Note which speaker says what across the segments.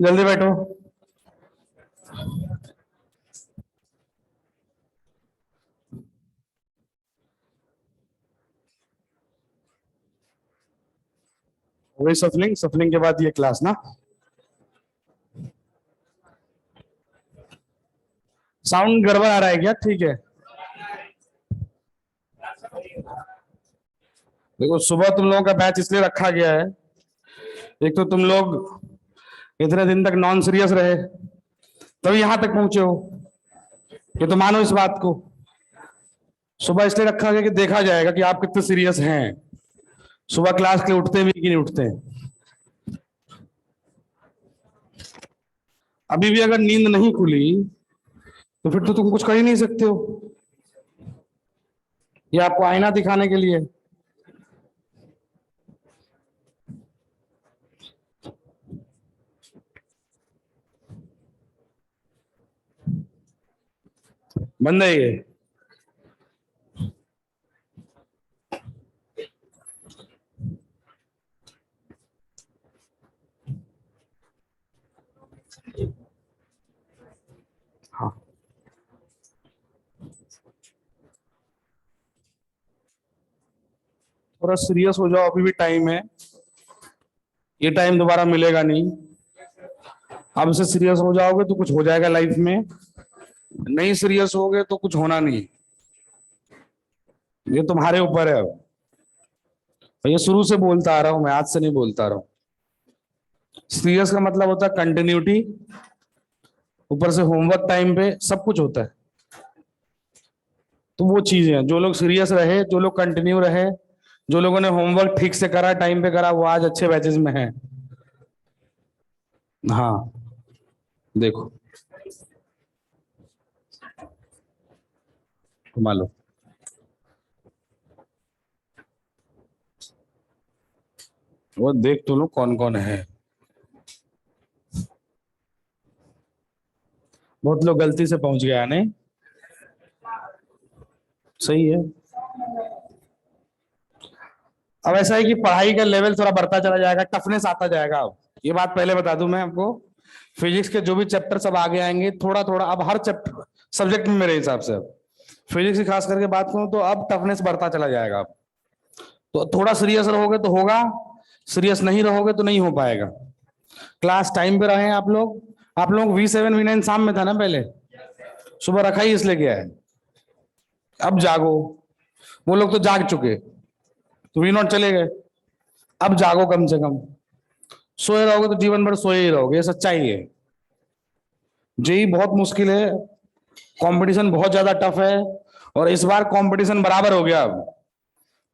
Speaker 1: जल्दी बैठो। वही सफलिंग, सफलिंग के बाद ये क्लास ना। साउंड गड़बड़ आ रहा है क्या? ठीक है। देखो, सुबह तुम लोगों का बैच इसलिए रखा गया है, एक तो तुम लोग इतने दिन तक नॉन सीरियस रहे, तभी यहां तक पहुंचे हो। ये तो मानो इस बात को। सुबह इसलिए रखा गया कि देखा जाएगा कि आप कितने सीरियस हैं, सुबह क्लास के लिए उठते भी कि नहीं उठते। अभी भी अगर नींद नहीं खुली तो फिर तो तुम कुछ कर ही नहीं सकते हो। ये आपको आईना दिखाने के लिए। बंद है ये। हाँ, थोड़ा सीरियस हो जाओ, अभी भी टाइम है। ये टाइम दोबारा मिलेगा नहीं। अब से सीरियस हो जाओगे तो कुछ हो जाएगा लाइफ में, नहीं सीरियस होगे तो कुछ होना नहीं। ये तुम्हारे ऊपर है। अब ये शुरू से बोलता आ रहा हूं मैं, आज से नहीं बोलता आ रहा हूं। सीरियस का मतलब होता है कंटिन्यूटी, ऊपर से होमवर्क टाइम पे सब कुछ होता है। तो वो चीजें हैं, जो लोग सीरियस रहे, जो लोग कंटिन्यू रहे, जो लोगों ने होमवर्क ठीक से करा, टाइम पे करा, वो आज अच्छे बैचेस में हैं। हाँ, देखो घुमा लो। वो देख तो लो कौन कौन है। बहुत लोग गलती से पहुंच गया नहीं। सही है। अब ऐसा है कि पढ़ाई का लेवल थोड़ा बढ़ता चला जाएगा, टफनेस आता जाएगा। अब ये बात पहले बता दूं मैं आपको, फिजिक्स के जो भी चैप्टर सब आगे आएंगे थोड़ा थोड़ा, अब हर चैप्टर सब्जेक्ट में मेरे हिसाब से, अब फिजिक्स की खास करके बात करूं तो अब टफनेस बढ़ता चला जाएगा। अब तो थोड़ा सीरियस रहोगे तो होगा, सीरियस नहीं रहोगे तो नहीं हो पाएगा। क्लास टाइम पे रहे आप लोग। आप लोग V7 V9 शाम में था ना पहले, सुबह रखा ही इसलिए गया है। अब जागो। वो लोग तो जाग चुके, तो V0 चले गए। अब जागो कम से कम। सोए रहोगे तो जीवन भर सोए ही रहोगे, ये सच्चाई है। जेई बहुत मुश्किल है, कंपटीशन बहुत ज्यादा टफ है, और इस बार कंपटीशन बराबर हो गया। अब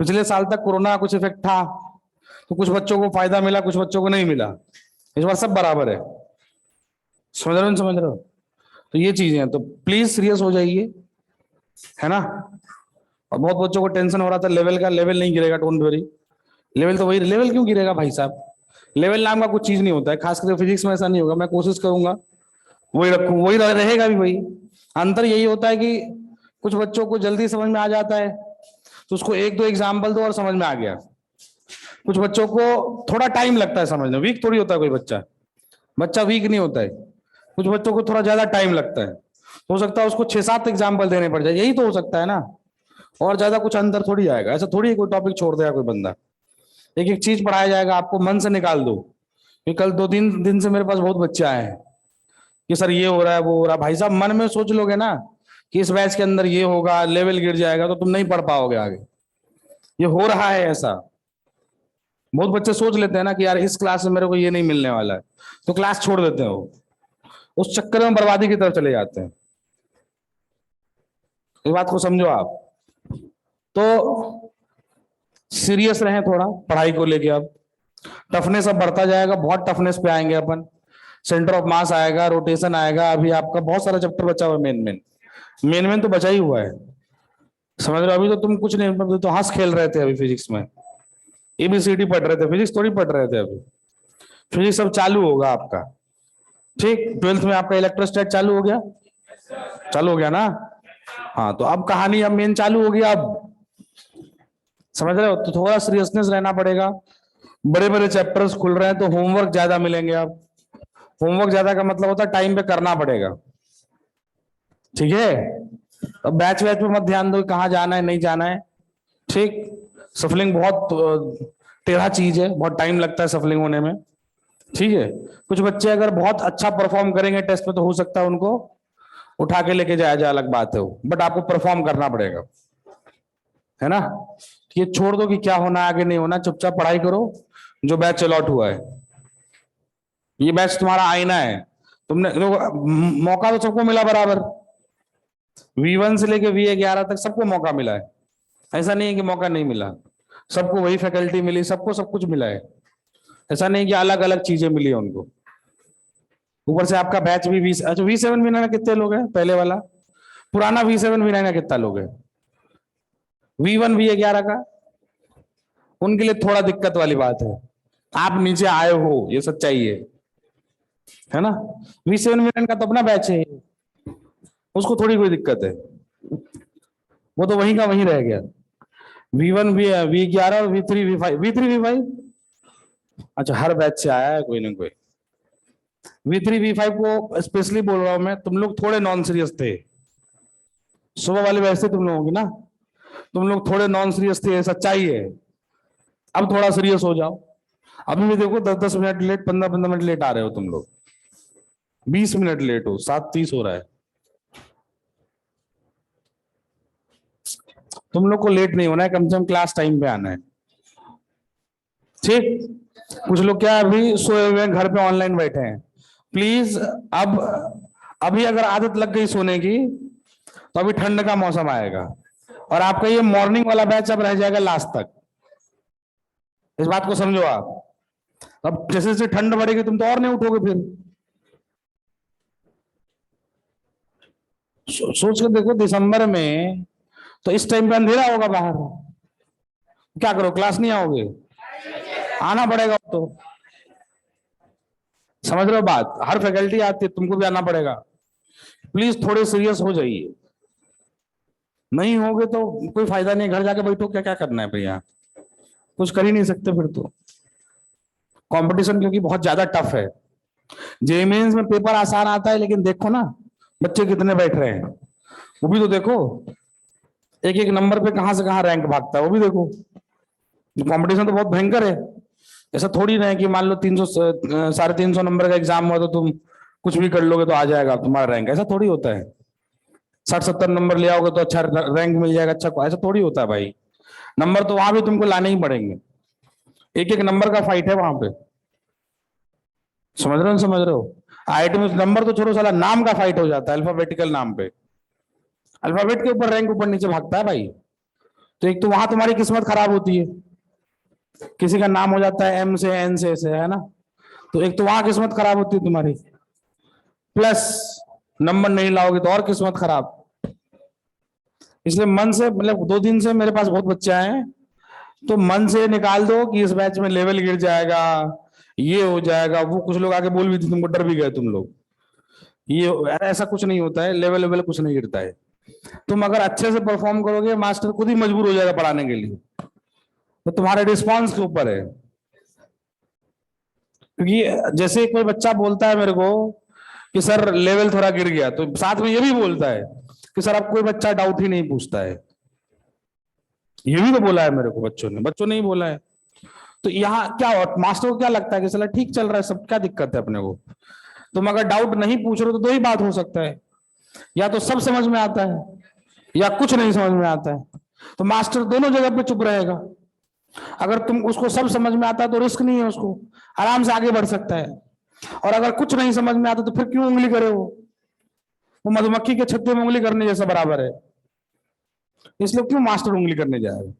Speaker 1: पिछले साल तक कोरोना का कुछ इफेक्ट था, तो कुछ बच्चों को फायदा मिला, कुछ बच्चों को नहीं मिला। इस बार सब बराबर है। समझ रहे हो, समझ रहे हो? तो ये चीजें हैं, तो प्लीज सीरियस हो जाइए, है ना। और बहुत बच्चों को टेंशन हो रहा था लेवल का, लेवल नहीं गिरेगा, डोंट वरी। लेवल तो वही, लेवल क्यों गिरेगा भाई साहब? लेवल नाम का कुछ चीज नहीं होता है, खास करके फिजिक्स में ऐसा नहीं होगा। मैं कोशिश करूंगा वही रखूं, वही रहेगा भी वही। अंतर यही होता है कि कुछ बच्चों को जल्दी समझ में आ जाता है, तो उसको एक दो एग्जाम्पल दो और समझ में आ गया। कुछ बच्चों को थोड़ा टाइम लगता है समझने, वीक थोड़ी होता है कोई बच्चा, बच्चा वीक नहीं होता है। कुछ बच्चों को थोड़ा ज्यादा टाइम लगता है, तो हो सकता है उसको 6-7 एग्जाम्पल देने पड़ जाए, यही तो हो सकता है ना। और ज्यादा कुछ अंदर थोड़ी आएगा, ऐसा थोड़ी कोई टॉपिक छोड़ देगा कोई बंदा। एक एक चीज पढ़ाया जाएगा, आपको मन से निकाल दो। कि कल 2-3 दिन से मेरे पास बहुत बच्चे आए हैं कि सर ये हो रहा है, वो हो रहा है। भाई साहब, मन में सोच लोगे ना कि इस बैच के अंदर ये होगा, लेवल गिर जाएगा, तो तुम नहीं पढ़ पाओगे आगे। ये हो रहा है ऐसा। बहुत बच्चे सोच लेते हैं ना कि यार इस क्लास में मेरे को ये नहीं मिलने वाला है, तो क्लास छोड़ देते हैं वो, उस चक्कर में बर्बादी की तरफ चले जाते हैं। इस बात को समझो आप। तो सीरियस रहें थोड़ा पढ़ाई को लेके। अब टफनेस अब बढ़ता जाएगा, बहुत टफनेस पे आएंगे अपन। सेंटर ऑफ मास आएगा, रोटेशन आएगा, अभी आपका बहुत सारा चैप्टर बचा हुआ है। मेन मेन मेन मेन तो बचा ही हुआ है, समझ रहे हो। अभी तो तुम कुछ नहीं, तो हंस खेल रहे थे अभी फिजिक्स में, ABCD पढ़ रहे थे, फिजिक्स थोड़ी पढ़ रहे थे अभी। फिजिक्स अब चालू होगा आपका, ठीक। 12th में आपका इलेक्ट्रोस्टैट चालू हो गया, चालू हो गया ना। हाँ, तो अब कहानी अब मेन चालू हो गया। अब समझ रहे हो? तो थोड़ा सीरियसनेस रहना पड़ेगा। बड़े बड़े चैप्टर्स खुल रहे हैं तो होमवर्क ज्यादा मिलेंगे। आप होमवर्क ज्यादा का मतलब होता है टाइम पे करना पड़ेगा, ठीक है? अब बैच वैच पे मत ध्यान दो कहाँ जाना है नहीं जाना है, ठीक? सफलिंग बहुत टेढ़ा चीज है, बहुत टाइम लगता है सफलिंग होने में, ठीक है? कुछ बच्चे अगर बहुत अच्छा परफॉर्म करेंगे टेस्ट में तो हो सकता है उनको उठा के लेके जाया जाए, अलग बात है वो, बट आपको परफॉर्म करना पड़ेगा, है ना? ये छोड़ दो कि क्या होना आगे नहीं होना, चुपचाप पढ़ाई करो। जो बैच अलॉट हुआ है, ये बैच तुम्हारा आईना है। तुमने मौका तो सबको मिला बराबर, V1 से लेके V11 तक सबको मौका मिला है। ऐसा नहीं है कि मौका नहीं मिला, सबको वही फैकल्टी मिली, सबको सब कुछ मिला है। ऐसा नहीं कि अलग अलग चीजें मिली है उनको। ऊपर से आपका बैच भी अच्छा V7 V9 में कितने लोग हैं पहले वाला? पुराना V7 V9 का कितना लोग है? V1 V11 का उनके लिए थोड़ा दिक्कत वाली बात है। आप नीचे आए हो, ये सच्चाई है ना? V7 V9 का तो अपना बैच है, उसको थोड़ी कोई दिक्कत है, वो तो वहीं का वहीं रह गया। V1 V11 और V3 V5 अच्छा हर बैच से आया है कोई ना कोई। V3 V5 को स्पेशली बोल रहा हूं मैं, तुम लोग थोड़े नॉन सीरियस थे सुबह वाले बैच से, तुम लोगों की ना, तुम लोग थोड़े नॉन सीरियस थे, सच्चाई है। अब थोड़ा सीरियस हो जाओ। अभी भी देखो 10-10 मिनट लेट, 15-15 मिनट लेट आ रहे हो तुम लोग, 20 मिनट लेट हो, 7:30 हो रहा है। तुम लोग को लेट नहीं होना है, कम से कम क्लास टाइम पे आना है, ठीक? कुछ लोग क्या अभी सोए हुए हैं घर पे, ऑनलाइन बैठे हैं, प्लीज अब अभी अगर आदत लग गई सोने की तो अभी ठंड का मौसम आएगा और आपका ये मॉर्निंग वाला बैच अब रह जाएगा लास्ट तक। इस बात को समझो आप। अब जैसे जैसे ठंड बढ़ेगी तुम तो और नहीं उठोगे फिर। सोच के देखो, दिसंबर में तो इस टाइम पे अंधेरा होगा बाहर, क्या करो, क्लास नहीं आओगे? आना पड़ेगा तो। समझ रहे हो बात? हर फैकल्टी आती है, तुमको भी आना पड़ेगा। प्लीज थोड़े सीरियस हो जाइए, नहीं होगे तो कोई फायदा नहीं, घर जाके बैठो, क्या क्या करना है भैया, कुछ कर ही नहीं सकते फिर तो। कंपटीशन क्योंकि बहुत ज्यादा टफ है। जेईई मेंस में पेपर आसान आता है, लेकिन देखो ना बच्चे कितने बैठ रहे हैं, वो भी तो देखो। एक एक नंबर पे कहां से कहां रैंक भागता है, वो भी देखो। कंपटीशन तो बहुत भयंकर है। ऐसा थोड़ी ना है कि मान लो 300 350 नंबर का एग्जाम हुआ तो तुम कुछ भी कर लोगे तो आ जाएगा तुम्हारा रैंक, ऐसा थोड़ी होता है। 60-70 नंबर ले आओगे तो अच्छा रैंक मिल जाएगा, अच्छा, ऐसा थोड़ी होता है भाई। नंबर तो वहां भी तुमको लाने ही पड़ेंगे, एक एक नंबर का फाइट है वहां पे। समझ रहे हो, समझ रहे हो? आईआईटी में नंबर तो छोड़ो, साला नाम का फाइट हो जाता है, अल्फाबेटिकल नाम पे। अल्फाबेट के ऊपर रैंक ऊपर नीचे भागता है भाई। तो एक तो वहां तुम्हारी किस्मत खराब होती है, किसी का नाम हो जाता है M से N से है ना, तो एक तो वहां किस्मत खराब होती है तुम्हारी, प्लस नंबर नहीं लाओगे तो और किस्मत खराब। इसलिए मन से, मतलब 2 दिन से मेरे पास बहुत बच्चे आए हैं, तो मन से निकाल दो कि इस बैच में लेवल गिर जाएगा, ये हो जाएगा, वो कुछ लोग आके बोल भी थे, तुमको डर भी गए तुम लोग। ये ऐसा कुछ नहीं होता है, लेवल लेवल कुछ नहीं गिरता है। तुम अगर अच्छे से परफॉर्म करोगे, मास्टर खुद ही मजबूर हो जाएगा पढ़ाने के लिए, तो तुम्हारे रिस्पॉन्स के ऊपर है। क्योंकि जैसे कोई बच्चा बोलता है मेरे को कि सर लेवल थोड़ा गिर गया, तो साथ में ये भी बोलता है कि सर अब कोई बच्चा डाउट ही नहीं पूछता है। ये भी तो बोला है मेरे को बच्चों ने ही बोला है। तो यहाँ क्या हो, मास्टर को क्या लगता है कि चला ठीक चल रहा है सब, क्या दिक्कत है अपने को? तुम अगर डाउट नहीं पूछ रहे हो तो दो ही बात हो सकता है, या तो सब समझ में आता है या कुछ नहीं समझ में आता है। तो मास्टर दोनों जगह पे चुप रहेगा। अगर तुम उसको सब समझ में आता है तो रिस्क नहीं है, उसको आराम से आगे बढ़ सकता है। और अगर कुछ नहीं समझ में आता तो फिर क्यों उंगली करे वो मधुमक्खी के छत्ते में उंगली करने जैसा बराबर है। इसलिए क्यों मास्टर उंगली करने जाएगा?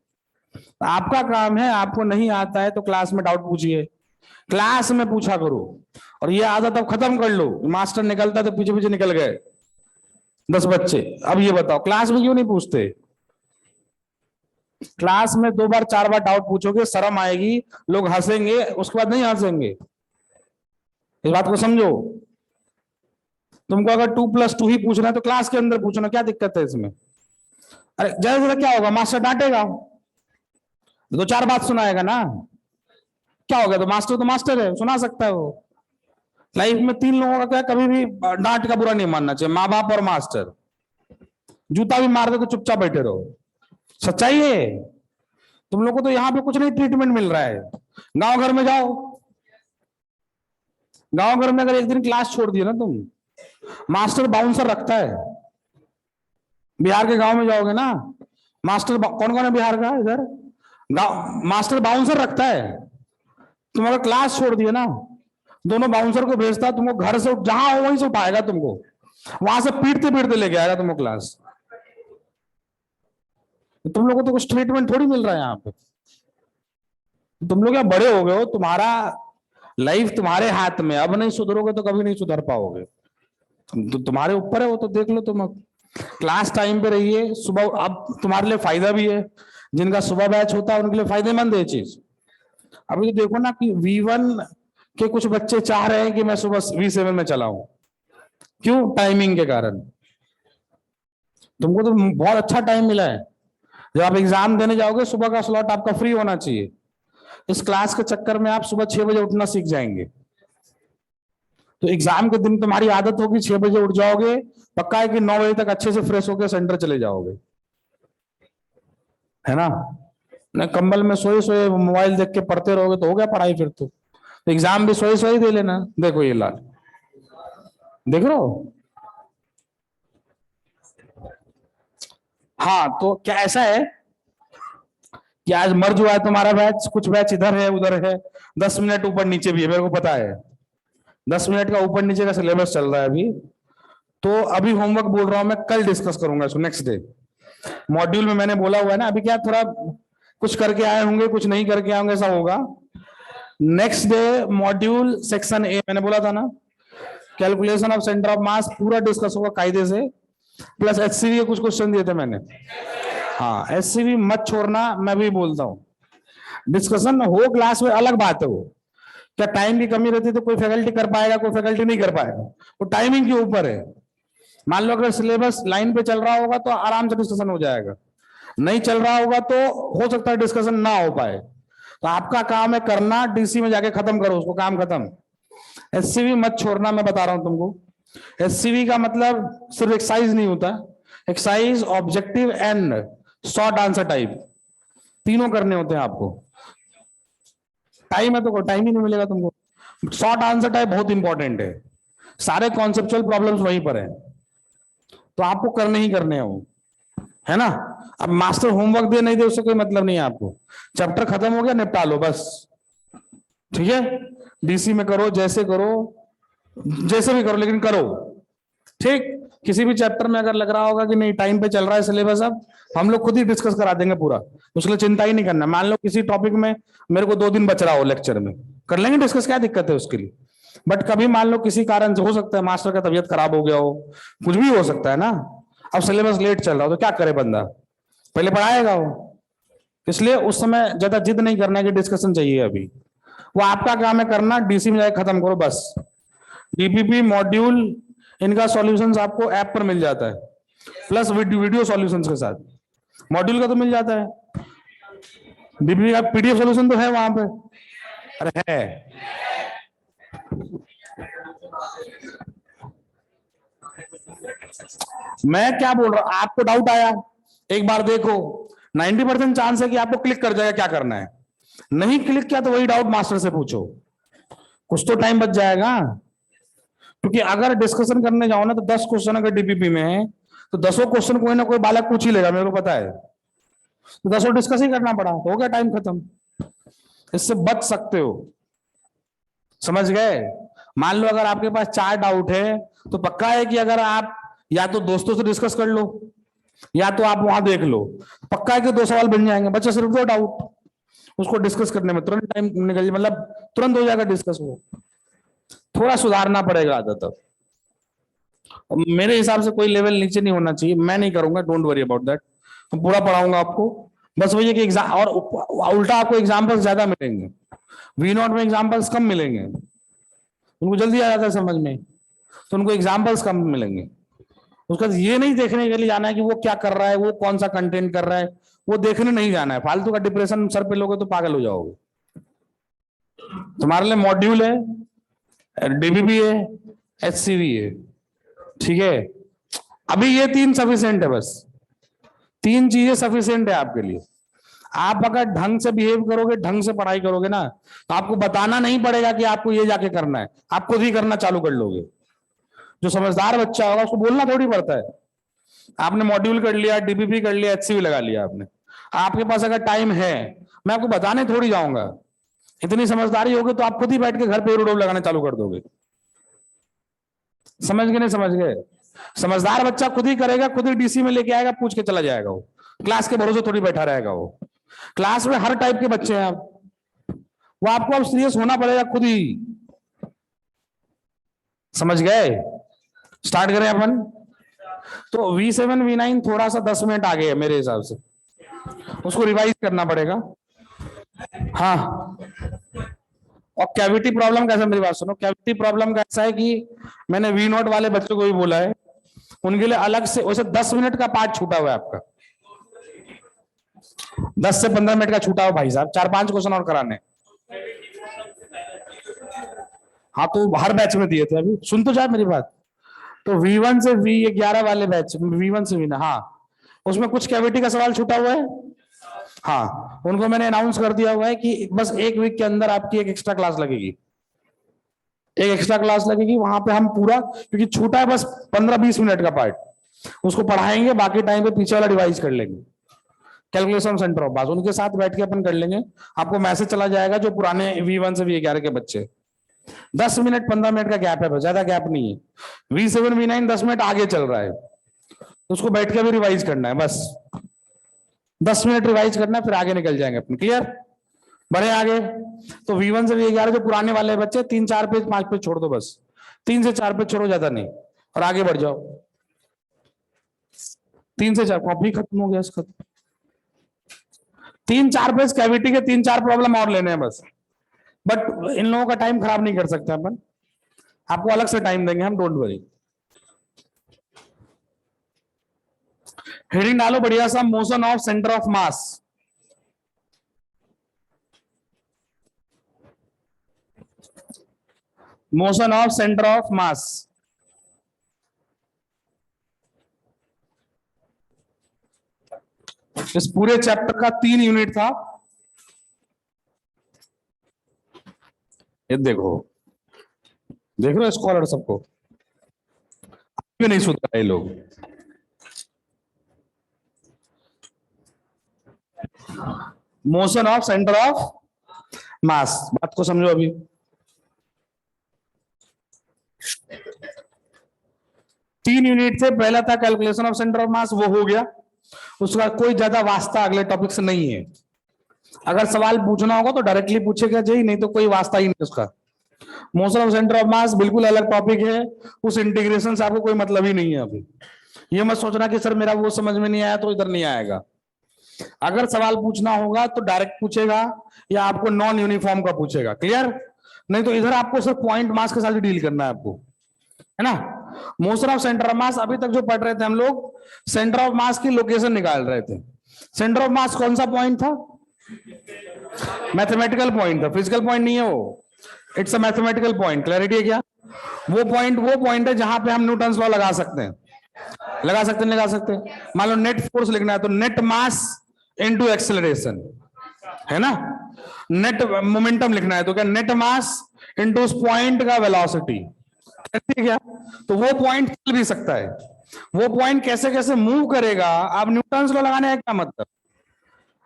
Speaker 1: आपका काम है, आपको नहीं आता है तो क्लास में डाउट पूछिए, क्लास में पूछा करो। और ये आदत अब खत्म कर लो, मास्टर निकलता तो पीछे पीछे निकल गए 10 बच्चे। अब ये बताओ क्लास में क्यों नहीं पूछते? क्लास में 2 बार 4 बार डाउट पूछोगे, शर्म आएगी, लोग हंसेंगे, उसके बाद नहीं हंसेंगे। इस बात को समझो। तुमको अगर 2+2 ही पूछना है तो क्लास के अंदर पूछना, क्या दिक्कत है इसमें? अरे ज्यादा ज्यादा क्या होगा, मास्टर डांटेगा, दो चार बात सुनाएगा ना, क्या हो गया, तो मास्टर है, सुना सकता है वो। लाइफ में तीन लोगों का क्या, कभी भी डांट का बुरा नहीं मानना चाहिए, माँ बाप और मास्टर। जूता भी मार दे तो चुपचाप बैठे रहो, सच्चाई है। तुम लोग को तो यहाँ पे कुछ नहीं ट्रीटमेंट मिल रहा है। गांव घर में जाओ, गांव घर में अगर एक दिन क्लास छोड़ दिए ना तुम, मास्टर बाउंसर रखता है। बिहार के गांव में जाओगे ना, मास्टर कौन कौन है बिहार का इधर, गांव मास्टर बाउंसर रखता है। तुम अगर क्लास छोड़ दिए ना, दोनों बाउंसर को भेजता, तुमको घर से जहां हो वहीं से उठाएगा, तुमको वहां से पीटते पीटते लेके आएगा तुमको क्लास। तुम लोगों को तो कुछ ट्रीटमेंट थोड़ी मिल रहा है यहाँ पे। तुम लोग यहाँ बड़े हो गए हो, तुम्हारा लाइफ तुम्हारे हाथ में, अब नहीं सुधरोगे तो कभी नहीं सुधर पाओगे। तुम्हारे ऊपर है वो, तो देख लो तुम। अब क्लास टाइम पे रहिए सुबह, अब तुम्हारे लिए फायदा भी है, जिनका सुबह बैच होता है उनके लिए फायदेमंद है चीज। अभी तो देखो ना कि V1 के कुछ बच्चे चाह रहे हैं कि मैं सुबह V7 में चलाऊं, क्यों, टाइमिंग के कारण। तुमको तो बहुत अच्छा टाइम मिला है, जब आप एग्जाम देने जाओगे सुबह का स्लॉट आपका फ्री होना चाहिए। इस क्लास के चक्कर में आप सुबह 6 बजे उठना सीख जाएंगे, तो एग्जाम के दिन तुम्हारी आदत होगी 6 बजे उठ जाओगे, पक्का है कि 9 बजे तक अच्छे से फ्रेश होकर सेंटर चले जाओगे, है ना। न कंबल में सोए सोए मोबाइल देख के पढ़ते रहोगे तो हो गया पढ़ाई, फिर तो एग्जाम भी सोए सोए दे लेना। देखो ये लाल, देख रहे हो। हाँ, तो क्या ऐसा है कि आज मर्ज हुआ है तुम्हारा बैच, कुछ बैच इधर है उधर है, 10 मिनट ऊपर नीचे भी है, मेरे को पता है। 10 मिनट का ऊपर नीचे का सिलेबस चल रहा है अभी। तो अभी होमवर्क बोल रहा हूं मैं, कल डिस्कस करूंगा इसको नेक्स्ट डे। मॉड्यूल में मैंने बोला हुआ है ना, अभी क्या थोड़ा कुछ करके आए होंगे, कुछ नहीं करके आए होंगे, ऐसा होगा। Next day module section A मैंने बोला था ना, कैलकुलेशन ऑफ सेंटर ऑफ मास पूरा डिस्कस होगा कायदे से, प्लस HCV के कुछ क्वेश्चन दिए थे मैंने। हाँ, HCV मत छोड़ना, मैं भी बोलता हूँ। डिस्कशन हो क्लास में अलग बात है, वो क्या टाइम की कमी रहती है तो कोई फैकल्टी कर पाएगा, कोई फैकल्टी नहीं कर पाएगा, वो टाइमिंग के ऊपर है। मान लो अगर सिलेबस लाइन पे चल रहा होगा तो आराम से डिस्कशन हो जाएगा, नहीं चल रहा होगा तो हो सकता है डिस्कशन ना हो पाए। तो आपका काम है करना, DC में जाके खत्म करो उसको, काम खत्म। HCV मत छोड़ना, मैं बता रहा हूं तुमको। HCV का मतलब सिर्फ एक्सरसाइज नहीं होता, exercise, objective and short answer type, तीनों करने होते हैं आपको। टाइम है तो टाइम ही नहीं मिलेगा तुमको। शॉर्ट आंसर टाइप बहुत इंपॉर्टेंट है, सारे कॉन्सेप्चुअल प्रॉब्लम्स वहीं पर है, तो आपको करने ही करने हैं वो, है ना। अब मास्टर होमवर्क दे नहीं दे उससे कोई मतलब नहीं है आपको, चैप्टर खत्म हो गया निपटा लो बस, ठीक है। DC में करो, जैसे करो, जैसे भी करो, लेकिन करो, ठीक। किसी भी चैप्टर में अगर लग रहा होगा कि नहीं टाइम पे चल रहा है सिलेबस, अब हम लोग खुद ही डिस्कस करा देंगे पूरा, उसके लिए चिंता ही नहीं करना। मान लो किसी टॉपिक में मेरे को 2 दिन बच रहा हो लेक्चर में, कर लेंगे डिस्कस, क्या दिक्कत है उसके लिए। बट कभी मान लो किसी कारण से, हो सकता है मास्टर का तबीयत खराब हो गया हो, कुछ भी हो सकता है ना, अब सिलेबस लेट चल रहा हो तो क्या करे बंदा, पहले पढ़ाएगा वो। इसलिए उस समय ज्यादा जिद नहीं करना है कि डिस्कशन चाहिए अभी, वो आपका काम है करना, DC में जाकर खत्म करो बस। DPP मॉड्यूल इनका सॉल्यूशंस आपको ऐप पर मिल जाता है, प्लस वीडियो सॉल्यूशंस के साथ। मॉड्यूल का तो मिल जाता है, DPP का PDF सॉल्यूशन तो है वहां पे, अरे है। मैं क्या बोल रहा हूं, आपको डाउट आया, एक बार देखो, 90% चांस है कि आपको क्लिक कर जाएगा क्या करना है। नहीं क्लिक किया तो वही डाउट मास्टर से पूछो, कुछ तो टाइम बच जाएगा। क्योंकि अगर डिस्कशन करने जाओ ना तो 10 क्वेश्चन अगर DPP में है तो 10 क्वेश्चन कोई ना कोई बालक पूछ ही लेगा, मेरे को पता है, तो 10 डिस्कस ही करना पड़ा, हो गया टाइम खत्म। इससे बच सकते हो, समझ गए। मान लो अगर आपके पास 4 डाउट है तो पक्का है कि अगर आप या तो दोस्तों से डिस्कस कर लो या तो आप वहां देख लो, पक्का है कि 2 सवाल बन जाएंगे, बच्चे सिर्फ 2 डाउट, उसको डिस्कस करने में तुरंत टाइम निकल, मतलब तुरंत हो जाएगा डिस्कस। वो थोड़ा सुधारना पड़ेगा आदत। अब मेरे हिसाब से कोई लेवल नीचे नहीं होना चाहिए, मैं नहीं करूंगा, डोंट वरी अबाउट दैट, मैं पूरा पढ़ाऊंगा आपको। बस वही है कि एग्जाम, और उल्टा आपको एग्जाम्पल्स ज्यादा मिलेंगे, V0 में एग्जाम्पल्स कम मिलेंगे, उनको जल्दी आ जाता है समझ में, तो उनको एग्जाम्पल्स कम मिलेंगे। उसका ये नहीं देखने के लिए जाना है कि वो क्या कर रहा है, वो कौन सा कंटेंट कर रहा है, वो देखने नहीं जाना है। फालतू का डिप्रेशन सर पे लोगे तो पागल हो जाओगे। तुम्हारे लिए मॉड्यूल है, डीबीबी है, एचसीवी है, ठीक है। अभी ये 3 सफिशिएंट है, बस 3 चीजें सफिशिएंट है आपके लिए। आप अगर ढंग से बिहेव करोगे, ढंग से पढ़ाई करोगे ना, तो आपको बताना नहीं पड़ेगा कि आपको ये जाके करना है, आप खुद ही करना चालू कर लोगे। जो समझदार बच्चा होगा उसको बोलना थोड़ी पड़ता है। आपने मॉड्यूल कर लिया, डीबीपी कर लिया, एचसीवी लगा लिया आपने, आपके पास अगर टाइम है, मैं आपको बताने थोड़ी जाऊंगा। इतनी समझदारी होगी तो आप खुद ही बैठ के घर पे यूट्यूब लगाना चालू कर दोगे। समझ गए नहीं समझ गए? समझदार बच्चा खुद ही करेगा, खुद ही डीसी में लेके आएगा, पूछ के चला जाएगा। वो क्लास के भरोसे थोड़ी बैठा रहेगा। वो क्लास में हर टाइप के बच्चे हैं, आप वो आपको अब सीरियस होना पड़ेगा खुद ही। समझ गए? स्टार्ट करें अपन। तो V7 V9 थोड़ा सा 10 मिनट आगे है मेरे हिसाब से, उसको रिवाइज करना पड़ेगा। हाँ, और कैविटी प्रॉब्लम कैसा, मेरी बात सुनो, कैविटी प्रॉब्लम कैसा है कि मैंने V0 वाले बच्चों को भी बोला है, उनके लिए अलग से वैसे 10 मिनट का पार्ट छूटा हुआ है आपका, 10 से 15 मिनट का छूटा हुआ भाई साहब, 4-5 क्वेश्चन और कराने। हाँ तो हर बैच में दिए थे, अभी सुन तो जाए मेरी बात। तो V1 से V11 वाले बैच, V1 से V9, हाँ उसमें कुछ कैविटी का सवाल छूटा हुआ है। हाँ उनको मैंने अनाउंस कर दिया हुआ है कि बस 1 वीक के अंदर आपकी एक एक्स्ट्रा क्लास लगेगी, एक एक्स्ट्रा क्लास लगेगी। वहां पे हम पूरा, क्योंकि छूटा है बस 15-20 मिनट का पार्ट, उसको पढ़ाएंगे, बाकी टाइम पे पीछे वाला डिवाइस कर लेंगे। कैलकुलेशन सेंटर ऑफ मास उनके साथ बैठ के अपन कर लेंगे। आपको मैसेज चला जाएगा, जो पुराने V1 से V11 के बच्चे, 10 मिनट 15 मिनट का गैप है, ज्यादा गैप नहीं है। V7 V9 10 मिनट आगे चल रहा है, उसको बैठ के भी रिवाइज करना है, बस 10 मिनट रिवाइज करना है, फिर आगे निकल जाएंगे अपन। क्लियर? बढ़े आगे। तो V1 से V11 जो पुराने वाले बच्चे, 3-4 पेज 5 पेज छोड़ दो, बस 3 से 4 पेज छोड़ो, ज्यादा नहीं, और आगे बढ़ जाओ। 3 से 4 कॉपी खत्म हो गया इसका। 3-4 पेज कैविटी के 3-4 प्रॉब्लम और लेने हैं बस। बट इन लोगों का टाइम खराब नहीं कर सकते अपन, आपको अलग से टाइम देंगे हम, डोंट वरी। हेडिंग डालो बढ़िया सा, motion of centre of mass. Motion of centre of मास। इस पूरे चैप्टर का 3 यूनिट था। ये देखो, देख रहे हो स्कॉलर सबको, नहीं सुधर रहे लोग। मोशन ऑफ सेंटर ऑफ मास, बात को समझो अभी। तीन यूनिट थे, पहला था कैलकुलेशन ऑफ सेंटर ऑफ मास, वो हो गया। उसका कोई ज्यादा वास्ता अगले टॉपिक से नहीं है। अगर सवाल पूछना होगा तो डायरेक्टली पूछेगा जी, नहीं तो कोई वास्ता ही नहीं उसका। मोशन ऑफ सेंटर ऑफ मास बिल्कुल अलग टॉपिक है, उस इंटीग्रेशन से आपको कोई मतलब ही नहीं है। अभी ये मत सोचना कि सर मेरा वो समझ में नहीं आया तो इधर नहीं आएगा। अगर सवाल पूछना होगा तो डायरेक्ट पूछेगा, या आपको नॉन यूनिफॉर्म का पूछेगा। क्लियर? नहीं तो इधर आपको सिर्फ पॉइंट मास के साथ डील करना है आपको, है ना। मोशन ऑफ सेंटर ऑफ मास अभी तक जो पढ़ रहे थे हम लोग, सेंटर ऑफ मास की लोकेशन निकाल रहे थे। सेंटर ऑफ मास कौन सा पॉइंट था? मैथमेटिकल पॉइंट था, फिजिकल पॉइंट नहीं है वो, it's a mathematical point. Clarity है क्या? वो पॉइंट है जहां पे हम न्यूटन्स लॉ लगा सकते हैं, लगा सकते हैं, लगा सकते हैं। मान लो नेट फोर्स लिखना है तो नेट मास इनटू एक्सेलरेशन, है ना। नेट मोमेंटम लिखना है तो क्या, नेट मास इनटू उस पॉइंट का वेलोसिटी। क्या? तो वो पॉइंट चल भी सकता है, वो पॉइंट कैसे कैसे मूव करेगा। आप न्यूटन्स लॉ लगाने का क्या मतलब,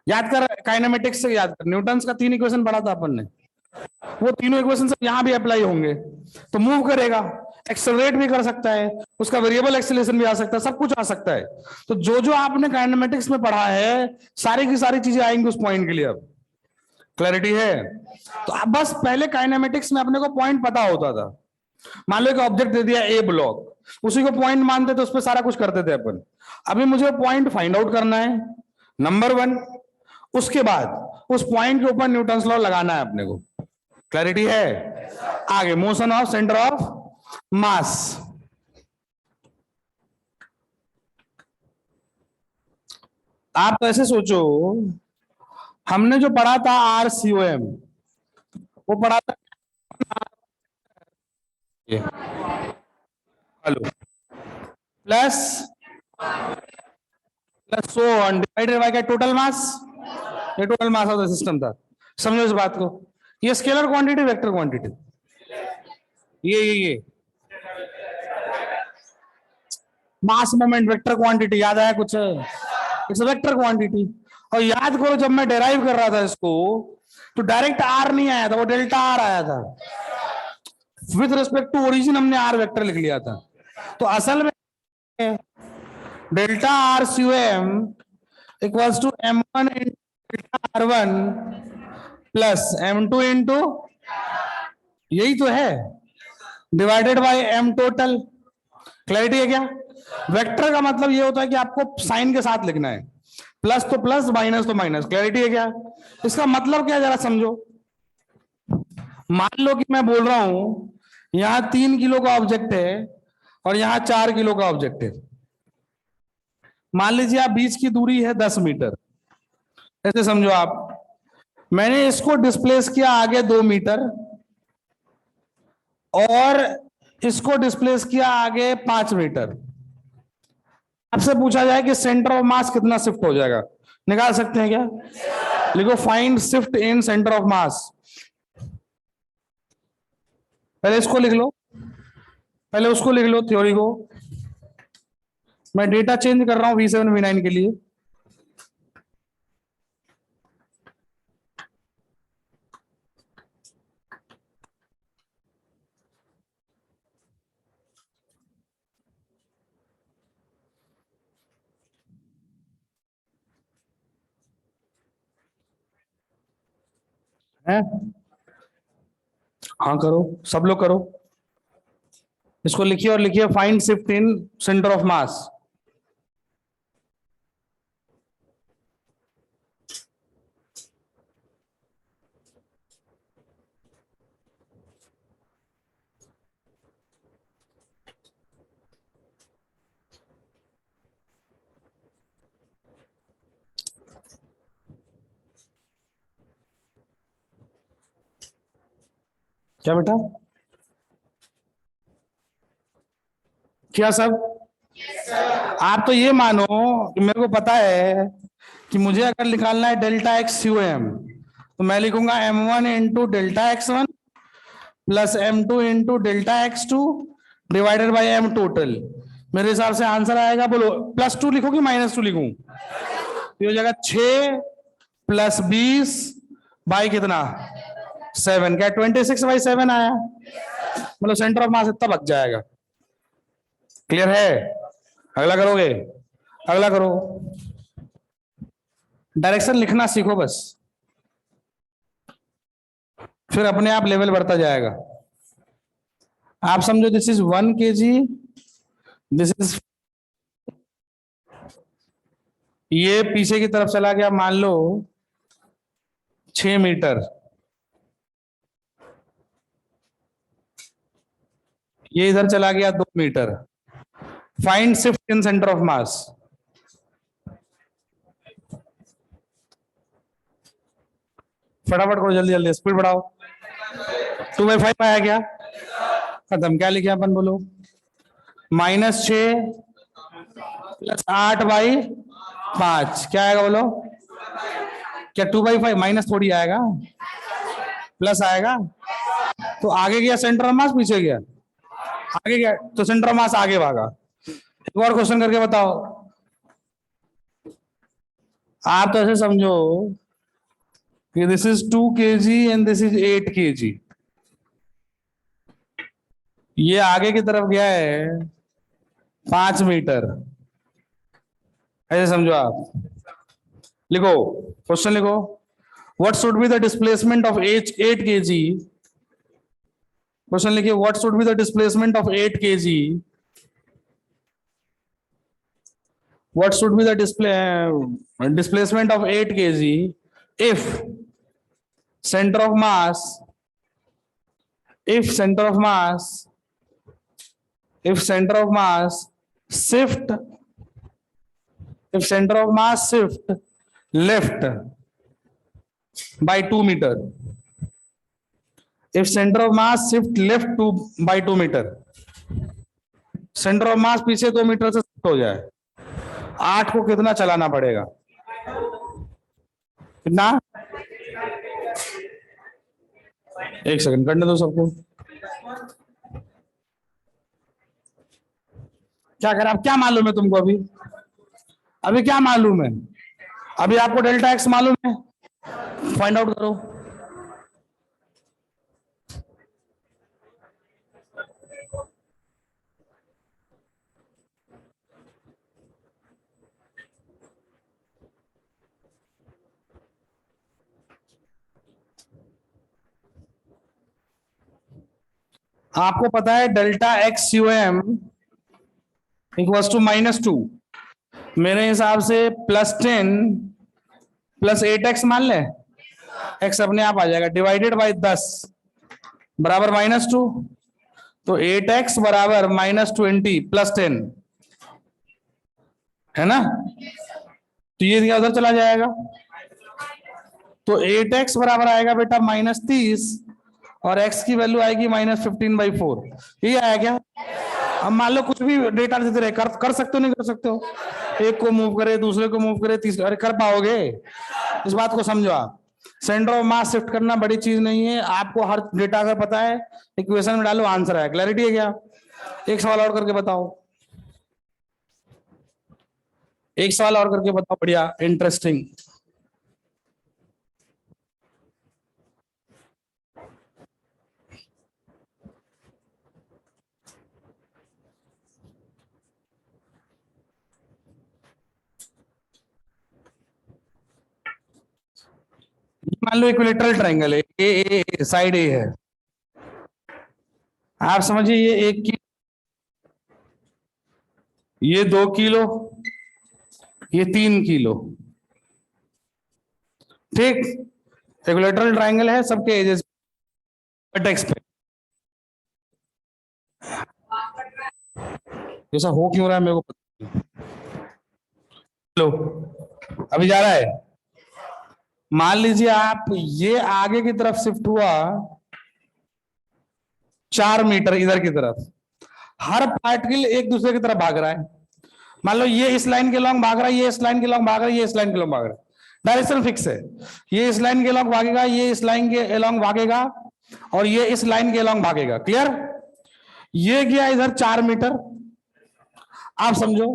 Speaker 1: याद कर, काइनेमेटिक्स से याद कर, न्यूटन्स का 3 इक्वेशन पढ़ा था अपन ने, वो तीनों इक्वेशन सब यहां भी अप्लाई होंगे। तो मूव करेगा, एक्सेलरेट भी कर सकता है, उसका वेरिएबल एक्सेलरेशन भी आ सकता है, सब कुछ आ सकता है। तो जो जो आपने काइनेमेटिक्स में पढ़ा है, सारी की सारी चीजें आएंगी उस पॉइंट के लिए। अब क्लैरिटी है? तो अब बस पहले काइनेमेटिक्स में अपने को पॉइंट पता होता था। मान लो एक ऑब्जेक्ट दे दिया ए ब्लॉक, उसी को पॉइंट मानते थे, उस पर सारा कुछ करते थे अपन। अभी मुझे पॉइंट फाइंड आउट करना है, नंबर 1। उसके बाद उस पॉइंट के ऊपर न्यूटन्स लॉ लगाना है अपने को। क्लैरिटी है? आगे मोशन ऑफ सेंटर ऑफ मास। आप तो ऐसे सोचो, हमने जो पढ़ा था RCOM, वो पढ़ा था ये, hello, plus plus so on divided by क्या, टोटल मास। ये total mass of the system था। समझो इस बात को। ये स्केलर क्वांटिटी, वेक्टर क्वांटिटी, ये मास मोमेंट वेक्टर क्वांटिटी, याद आया कुछ? It's vector quantity. और याद करो, जब मैं डेराइव कर रहा था इसको, तो डायरेक्ट आर नहीं आया था, वो डेल्टा आर आया था। विद रिस्पेक्ट टू ओरिजिन हमने आर वेक्टर लिख लिया था। तो असल में delta R C M equals to M1 delta R1 plus M2 into, यही तो है, divided by M total. Clarity है क्या? वेक्टर का मतलब ये होता है कि आपको साइन के साथ लिखना है, प्लस तो प्लस, माइनस तो माइनस। क्लैरिटी है क्या? इसका मतलब क्या, जरा समझो। मान लो कि मैं बोल रहा हूं यहां 3 किलो का ऑब्जेक्ट है और यहां 4 किलो का ऑब्जेक्ट है। मान लीजिए आप बीच की दूरी है 10 मीटर। ऐसे समझो आप, मैंने इसको डिस्प्लेस किया आगे 2 मीटर और इसको डिस्प्लेस किया आगे 5 मीटर। आपसे पूछा जाए कि सेंटर ऑफ मास कितना शिफ्ट हो जाएगा, निकाल सकते हैं क्या? लिखो find shift in centre of मास। पहले इसको लिख लो, पहले उसको लिख लो, थ्योरी को। मैं डेटा चेंज कर रहा हूं V7 V9 के लिए। है? हाँ करो, सब लोग करो। इसको लिखिए और लिखिए find shift in centre of मास। क्या बेटा? क्या सब? आप तो ये मानो कि मेरे को पता है कि मुझे अगर निकालना है डेल्टा एक्स यू एम, तो मैं लिखूंगा M1 into delta x1 plus M2 into delta x2 divided by M total. मेरे हिसाब से आंसर आएगा, बोलो +2 लिखो कि -2 लिखूं? तो ये जगह 6 प्लस 20 बाई कितना, 7। क्या 26/7 आया? मतलब सेंटर ऑफ मास इतना बच जाएगा। क्लियर है? अगला करोगे? अगला करो। डायरेक्शन लिखना सीखो बस, फिर अपने आप लेवल बढ़ता जाएगा। आप समझो this is 1 kg, this is, ये पीछे की तरफ चला गया मान लो 6 मीटर, ये इधर चला गया 2 metre. Find shift in centre of mass. फटाफट करो, जल्दी जल्दी, स्पीड बढ़ाओ। 2/5 आया क्या? खत्म। क्या लिखे अपन, बोलो? -6 प्लस 8/5 क्या आएगा, बोलो? क्या 2/5 माइनस थोड़ी आएगा, प्लस आएगा। तो आगे गया सेंटर ऑफ मास, पीछे गया? आगे गया, तो सेंटर ऑफ मास आगे भागा। एक और क्वेश्चन करके बताओ। आप तो ऐसे समझो कि this is 2 kg and this is 8 kg। ये आगे की तरफ गया है 5 मीटर। ऐसे समझो आप। लिखो, क्वेश्चन लिखो। What should be the displacement of 8 kg? Question लिखिए, what should be the displacement of 8 kg? What should be the displacement of 8 kg if center of mass, if center of mass, if center of mass shift if center of mass shift left by 2 meter, if center of mass shift left by 2 meter, centre of मास पीछे 2 metre से shift हो जाए, 8 को कितना चलाना पड़ेगा? कितना? एक सेकंड करने दो सबको। क्या करें? अब क्या मालूम है तुमको? अभी क्या मालूम है? अभी आपको डेल्टा एक्स मालूम है, फाइंड आउट करो। आपको पता है delta X U M equal to -2, मेरे हिसाब से +10 + 8x मान ले, x अपने आप आ जाएगा, डिवाइडेड बाय 10 बराबर -2, तो 8x बराबर -20 + 10 है ना, तो ये उधर चला जाएगा, तो 8x बराबर आएगा बेटा -30 और x की वैल्यू आएगी -15/4। ये आया क्या? अब मान लो कुछ भी डेटा देते रहे, कर सकते हो नहीं कर सकते हो? एक को मूव करे, दूसरे को मूव करे, तीसरे, अरे कर पाओगे? इस बात को समझो आप। सेंटर ऑफ मास शिफ्ट करना बड़ी चीज नहीं है, आपको हर डेटा अगर पता है इक्वेशन में डालो, आंसर है। क्लैरिटी है क्या? एक सवाल और करके बताओ, एक सवाल और करके बताओ, बढ़िया इंटरेस्टिंग। मान लो इक्विलेटरल ट्रायंगल है, ए साइड ए है, आप समझिए ये 1 किलो, ये 2 किलो, ये 3 किलो, ठीक? इक्विलेटरल ट्रायंगल है, सबके एजेस वर्टेक्स पे। ऐसा हो क्यों रहा है मेरे को पता नहीं। लो अभी जा रहा है, मान लीजिए आप ये आगे की तरफ शिफ्ट हुआ 4 मीटर इधर की तरफ, हर पार्टिकल एक दूसरे की तरफ भाग रहा है। मान लो ये इस लाइन के लॉन्ग भाग रहा है, ये इस लाइन के लॉन्ग भाग रहा है, ये इस लाइन के लॉन्ग भाग रहा है, डायरेक्शन फिक्स है, ये इस लाइन के लॉन्ग भागेगा, ये इस लाइन के लॉन्ग भागेगा, और ये इस लाइन के लॉन्ग भागेगा। क्लियर? ये गया इधर 4 मीटर, आप समझो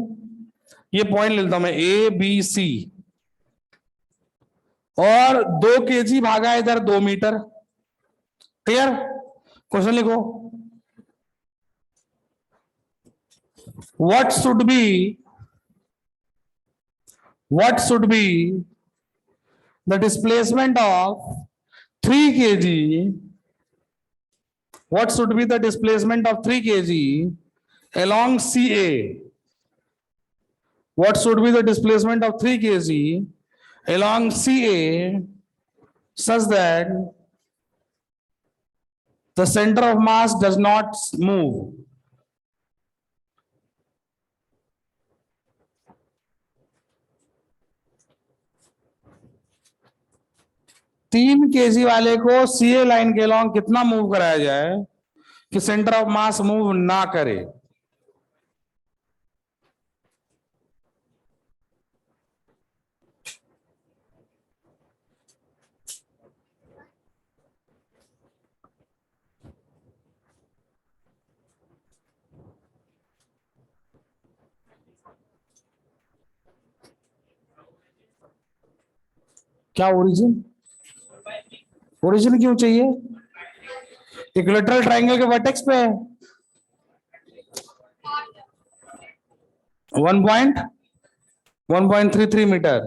Speaker 1: ये पॉइंट लेता हूं मैं ABC, और 2 kg भागा इधर 2 मीटर। क्लियर? क्वेश्चन लिखो, what should be the displacement of 3 kg, what should be the displacement of 3 kg along CA, what should be the displacement of 3 kg along CA such that the center of mass does not move? तीन KG वाले को CA line के long कितना move कराया जाए कि centre of mass move ना करे? क्या ओरिजिन? ओरिजिन क्यों चाहिए? इक्विलेटरल ट्रायंगल के वर्टेक्स पे है 1.33 मीटर,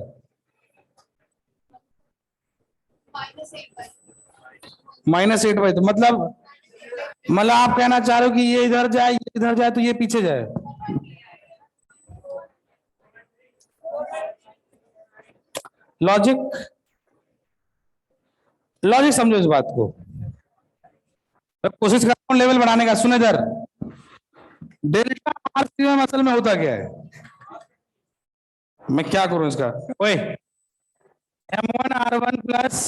Speaker 1: -8 तो मतलब आप कहना चाह रहे हो कि ये इधर जाए, ये इधर जाए, तो ये पीछे जाए। लॉजिक समझो इस बात को, मैं कोशिश कर रहा हूं लेवल बढ़ाने का। सुने इधर, डेल्टा आर सी एम असल में होता क्या है? मैं क्या करूं इसका? ओए, M1R1 प्लस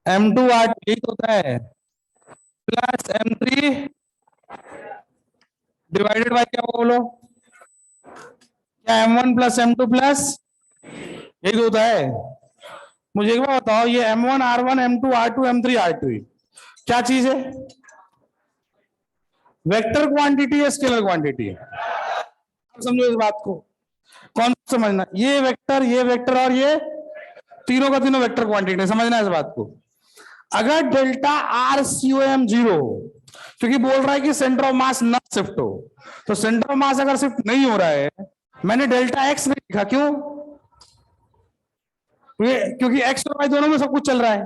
Speaker 1: M2R, यही तो होता है, प्लस M3 डिवाइडेड बाय क्या होगा बोलो? क्या M1 प्लस M2 प्लस, यही तो होता है। मुझे एक बार बताओ, ये M1R1 M2 R2 M3 R2 क्या चीज है? वेक्टर क्वांटिटी है, स्केलर क्वांटिटी है? समझो इस बात को, कौन समझना, ये वेक्टर और ये तीनों का तीनों वेक्टर क्वांटिटी, समझना इस बात को। अगर delta R CO M zero हो, क्योंकि बोल रहा है कि सेंटर ऑफ मास न शिफ्ट हो, तो सेंटर ऑफ मास अगर शिफ्ट नहीं हो रहा है, मैंने डेल्टा एक्स नहीं लिखा, क्यों? क्योंकि एक्स और वाई दोनों में सब कुछ चल रहा है,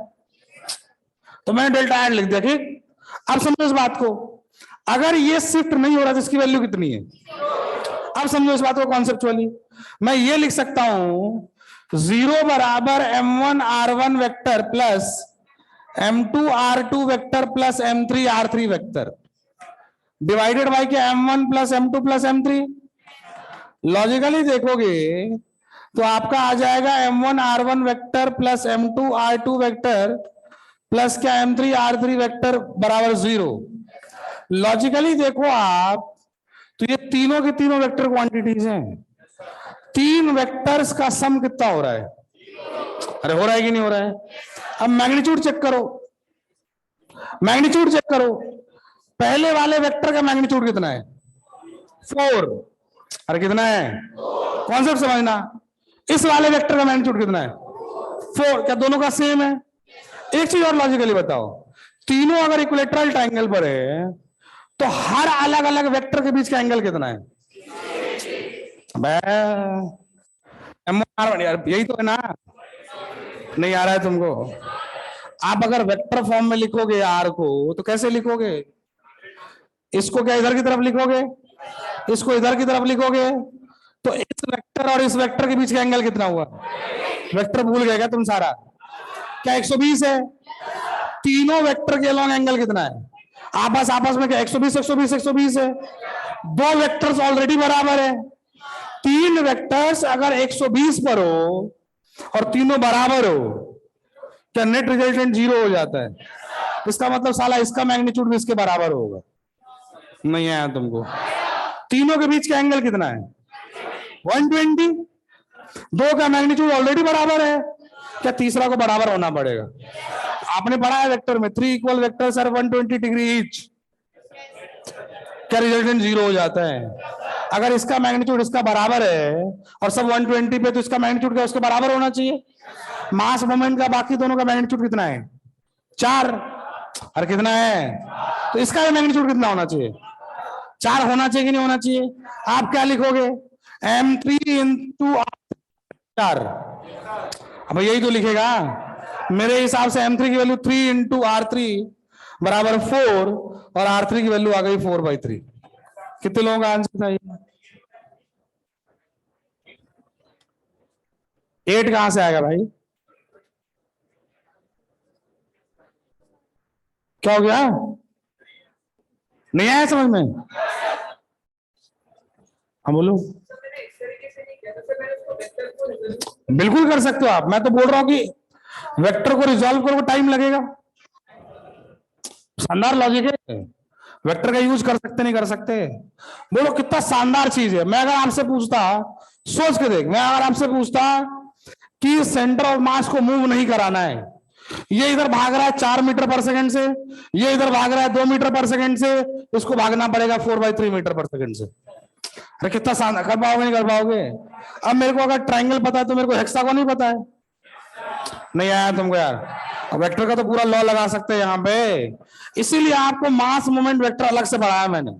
Speaker 1: तो मैंने डेल्टा एड लिख दिया, ठीक। अब समझो इस बात को, अगर ये शिफ्ट नहीं हो रहा तो इसकी वैल्यू कितनी है? अब समझो इस बात को कॉन्सेप्चुअली, मैं ये लिख सकता हूं 0 बराबर M1R1 vector plus M2R2 vector plus M3R3 vector divided by क्या M1 plus M2 plus M3। Logically देखोगे तो आपका आ जाएगा M1R1 vector plus M2R2 vector plus क्या M3R3 वेक्टर बराबर 0। लॉजिकली देखो आप, तो ये तीनों के तीनों वेक्टर क्वांटिटीज हैं, तीन वेक्टर्स का सम कितना हो रहा है? अरे हो रहा है कि नहीं हो रहा है? अब मैग्नीट्यूड चेक करो, मैग्नीट्यूड चेक करो, पहले वाले वेक्टर का मैग्नीट्यूड कितना है? 4। अरे कितना है? कॉन्सेप्ट समझना, इस वाले वेक्टर का मैग्नीट्यूड कितना है? 4। क्या दोनों का सेम है? एक चीज और लॉजिकली बताओ, तीनों अगर इक्विलेटरल ट्रायंगल पर है तो हर अलग अलग वेक्टर के बीच का एंगल कितना है? यार यही तो है ना, नहीं आ रहा है तुमको? आप अगर वेक्टर फॉर्म में लिखोगे आर को तो कैसे लिखोगे? इसको क्या इधर की तरफ लिखोगे, इसको इधर की तरफ लिखोगे, तो इस वेक्टर और इस वेक्टर के बीच का एंगल कितना हुआ? वेक्टर भूल गए क्या तुम सारा? क्या 120 है? तीनों वेक्टर के अलॉन्ग एंगल कितना है? आपस आपस में क्या 120 120 120 है? दो वेक्टर्स ऑलरेडी बराबर है, तीन वेक्टर्स अगर 120 पर हो और तीनों बराबर हो, क्या नेट रिजल्टेंट 0 हो जाता है? इसका मतलब साला इसका मैग्नीट्यूड भी इसके बराबर होगा। नहीं आया तुमको? तीनों के बीच का एंगल कितना है? 120। दो का मैग्नीट्यूड ऑलरेडी बराबर है, क्या तीसरा को बराबर होना पड़ेगा? आपने पढ़ा है वेक्टर में 3 equal vectors R 120 degree each, क्या रिजल्टेंट 0 हो जाता है? अगर इसका मैग्नीट्यूड इसका बराबर है और सब 120 पे, तो इसका मैग्नीट्यूड क्या उसके बराबर होना चाहिए? मास मोमेंट का बाकी दोनों का मैग्नीट्यूड कितना है? 4। और कितना है? तो इसका भी मैग्नीट्यूड कितना होना चाहिए? 4 होना चाहिए कि नहीं होना चाहिए? आप क्या लिखोगे? M3 into 4। अब यही तो लिखेगा मेरे हिसाब से। M3 की वैल्यू 3 इंटू R3 बराबर 4 और R3 की वैल्यू आ गई 4/3। कितने लोगों का आंसर था ये? 8 कहां से आएगा भाई? क्या हो गया? नहीं आया समझ में? हाँ बोलो। बिल्कुल कर सकते हो आप, मैं तो बोल रहा हूं कि वेक्टर को रिजॉल्व करो टाइम लगेगा। शानदार लॉजिक है, वेक्टर का यूज कर सकते नहीं कर सकते? बोलो कितना शानदार चीज है। मैं अगर आपसे पूछता, सोच के देख, मैं अगर आपसे पूछता कि सेंटर ऑफ मास को मूव नहीं कराना है, ये इधर भाग रहा है 4 मीटर पर सेकंड से, ये इधर भाग रहा है 2 मीटर पर सेकंड से, इसको भागना पड़ेगा 4/3 मीटर पर सेकंड से। अरे कितना शानदार, कर पाओगे नहीं कर पाओगे? अब मेरे को अगर ट्राइंगल पता है तो मेरे को हेक्सागोन नहीं पता है? नहीं आया तुमको यार? वेक्टर का तो पूरा लॉ लगा सकते हैं यहाँ पे, इसीलिए आपको मास मोमेंट वेक्टर अलग से पढ़ाया मैंने।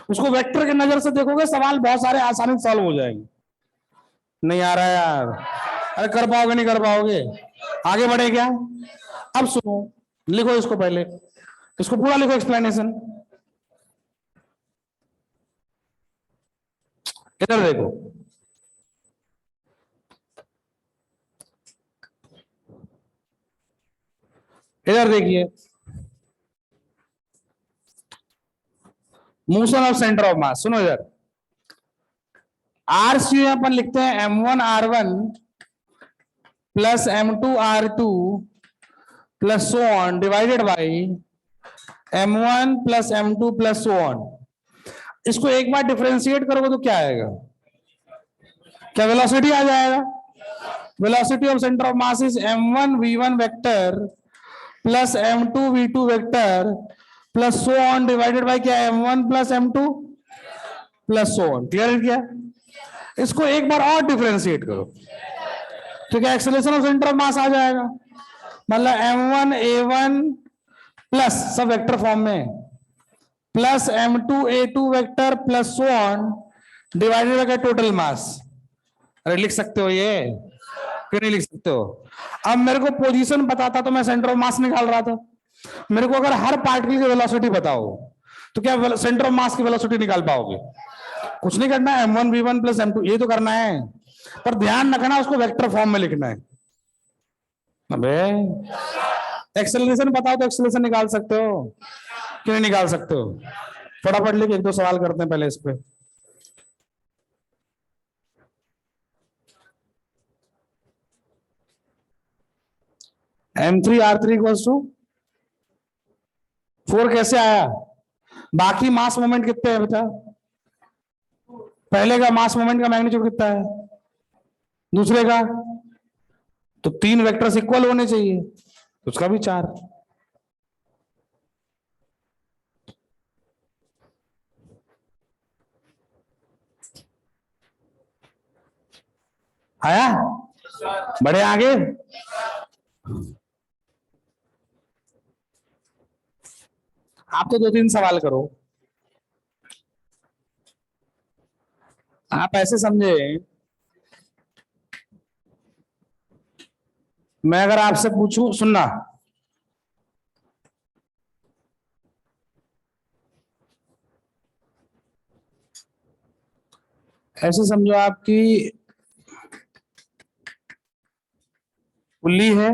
Speaker 1: उसको वेक्टर की नजर से देखोगे, सवाल बहुत सारे आसानी से सॉल्व हो जाएंगे। नहीं आ रहा है यार? अरे कर पाओगे नहीं कर पाओगे? आगे बढ़े क्या? अब सुनो, लिखो इसको, पहले इसको पूरा लिखो, एक्सप्लेनेशन। इधर देखो, इधर देखिए, मोशन ऑफ सेंटर ऑफ मास। सुनो इधर, आर सी अपन लिखते हैं M1R1 plus M2R2 plus so on divided by M1 plus M2 plus so on. इसको एक बार डिफरेंशिएट करोगे तो क्या आएगा? क्या वेलोसिटी आ जाएगा? Velocity of centre of mass is M1 V1 vector plus M2 V2 vector plus so on divided by क्या है? M1 plus M2 plus so on. Clear किया? इसको एक बार और डिफरेंशिएट करो तो क्या acceleration of centre of mass आ जाएगा? मतलब M1 A1 प्लस सब वेक्टर फॉर्म में plus M2 A2 vector plus so on divided by total mass. अरे लिख सकते हो ये, क्यों नहीं लिख सकते हो? अब मेरे को पोजीशन बताता तो मैं सेंटर ऑफ मास निकाल रहा था। मेरे को अगर हर पार्टिकल की वेलोसिटी बताओ तो क्या सेंटर ऑफ मास की वेलोसिटी निकाल पाओगे? कुछ नहीं करना है, M1 V1 प्लस M2 ये तो करना है, पर ध्यान रखना उसको वेक्टर फॉर्म में लिखना है। अबे एक्सेलरेशन बताओ तो एक्सेलरेशन निकाल सकते हो, क्यों नहीं निकाल सकते हो? फटाफट लिख, एक दो सवाल करते हैं पहले इस पे। M3R3 इक्वल्स टू 4 कैसे आया? बाकी मास मोमेंट कितने हैं बता? पहले का मास मोमेंट का मैग्नीट्यूड कितना है? दूसरे का? तो 3 वेक्टर्स इक्वल होने चाहिए, उसका भी 4। आया? बढ़े आगे? आप तो 2-3 सवाल करो। आप ऐसे समझे, मैं अगर आपसे पूछूं, सुनना, ऐसे समझो आपकी पुल्ली है,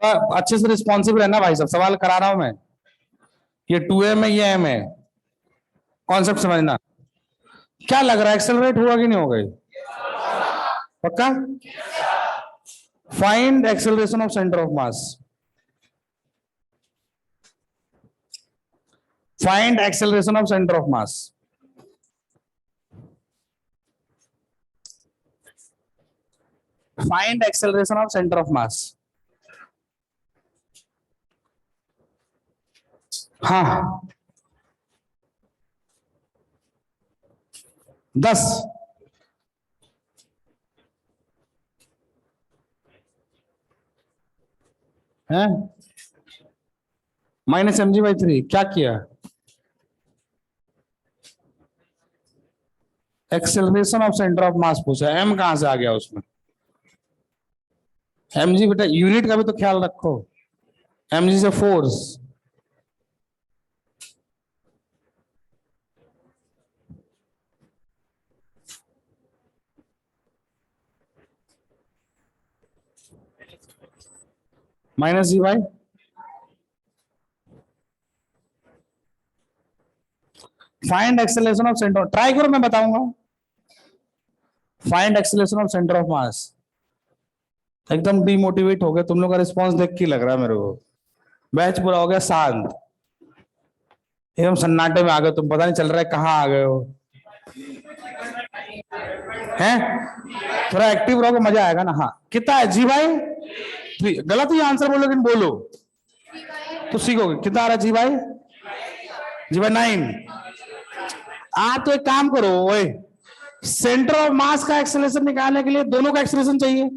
Speaker 1: अच्छे से रिस्पॉन्सिव रहना भाई साहब, सवाल करा रहा हूं मैं। ये 2m है, ये m है, कॉन्सेप्ट समझना। क्या लग रहा है, एक्सेलरेट हुआ कि नहीं होगा? पक्का? Find acceleration of centre of mass. Find acceleration of centre of mass. Find acceleration of centre of मास। हाँ 10 है -mg/3। क्या किया? एक्सेलरेशन ऑफ सेंटर ऑफ मास पूछा, m कहां से आ गया उसमें? mg बेटा यूनिट का भी तो ख्याल रखो, mg से force. -g/। Find acceleration of centre, try करो, मैं बताऊंगा। Find acceleration of centre of मास। एकदम डिमोटिवेट हो गए तुम लोग का रिस्पांस देख के लग रहा है मेरे को। बैच पूरा हो गया शांत, एकदम सन्नाटे में आ गए तुम, पता नहीं चल रहा है कहाँ आ गए हो। हैं? थोड़ा एक्टिव रहोगे मजा आएगा ना। हाँ कितना है जी भाई? गलत ही आंसर बोलो, लेकिन बोलो तो सीखोगे। कितना आ रहा है जी भाई? जी भाई 9। आप तो एक काम करो, ओए सेंटर ऑफ मास का एक्सेलरेशन निकालने के लिए दोनों का एक्सेलरेशन चाहिए,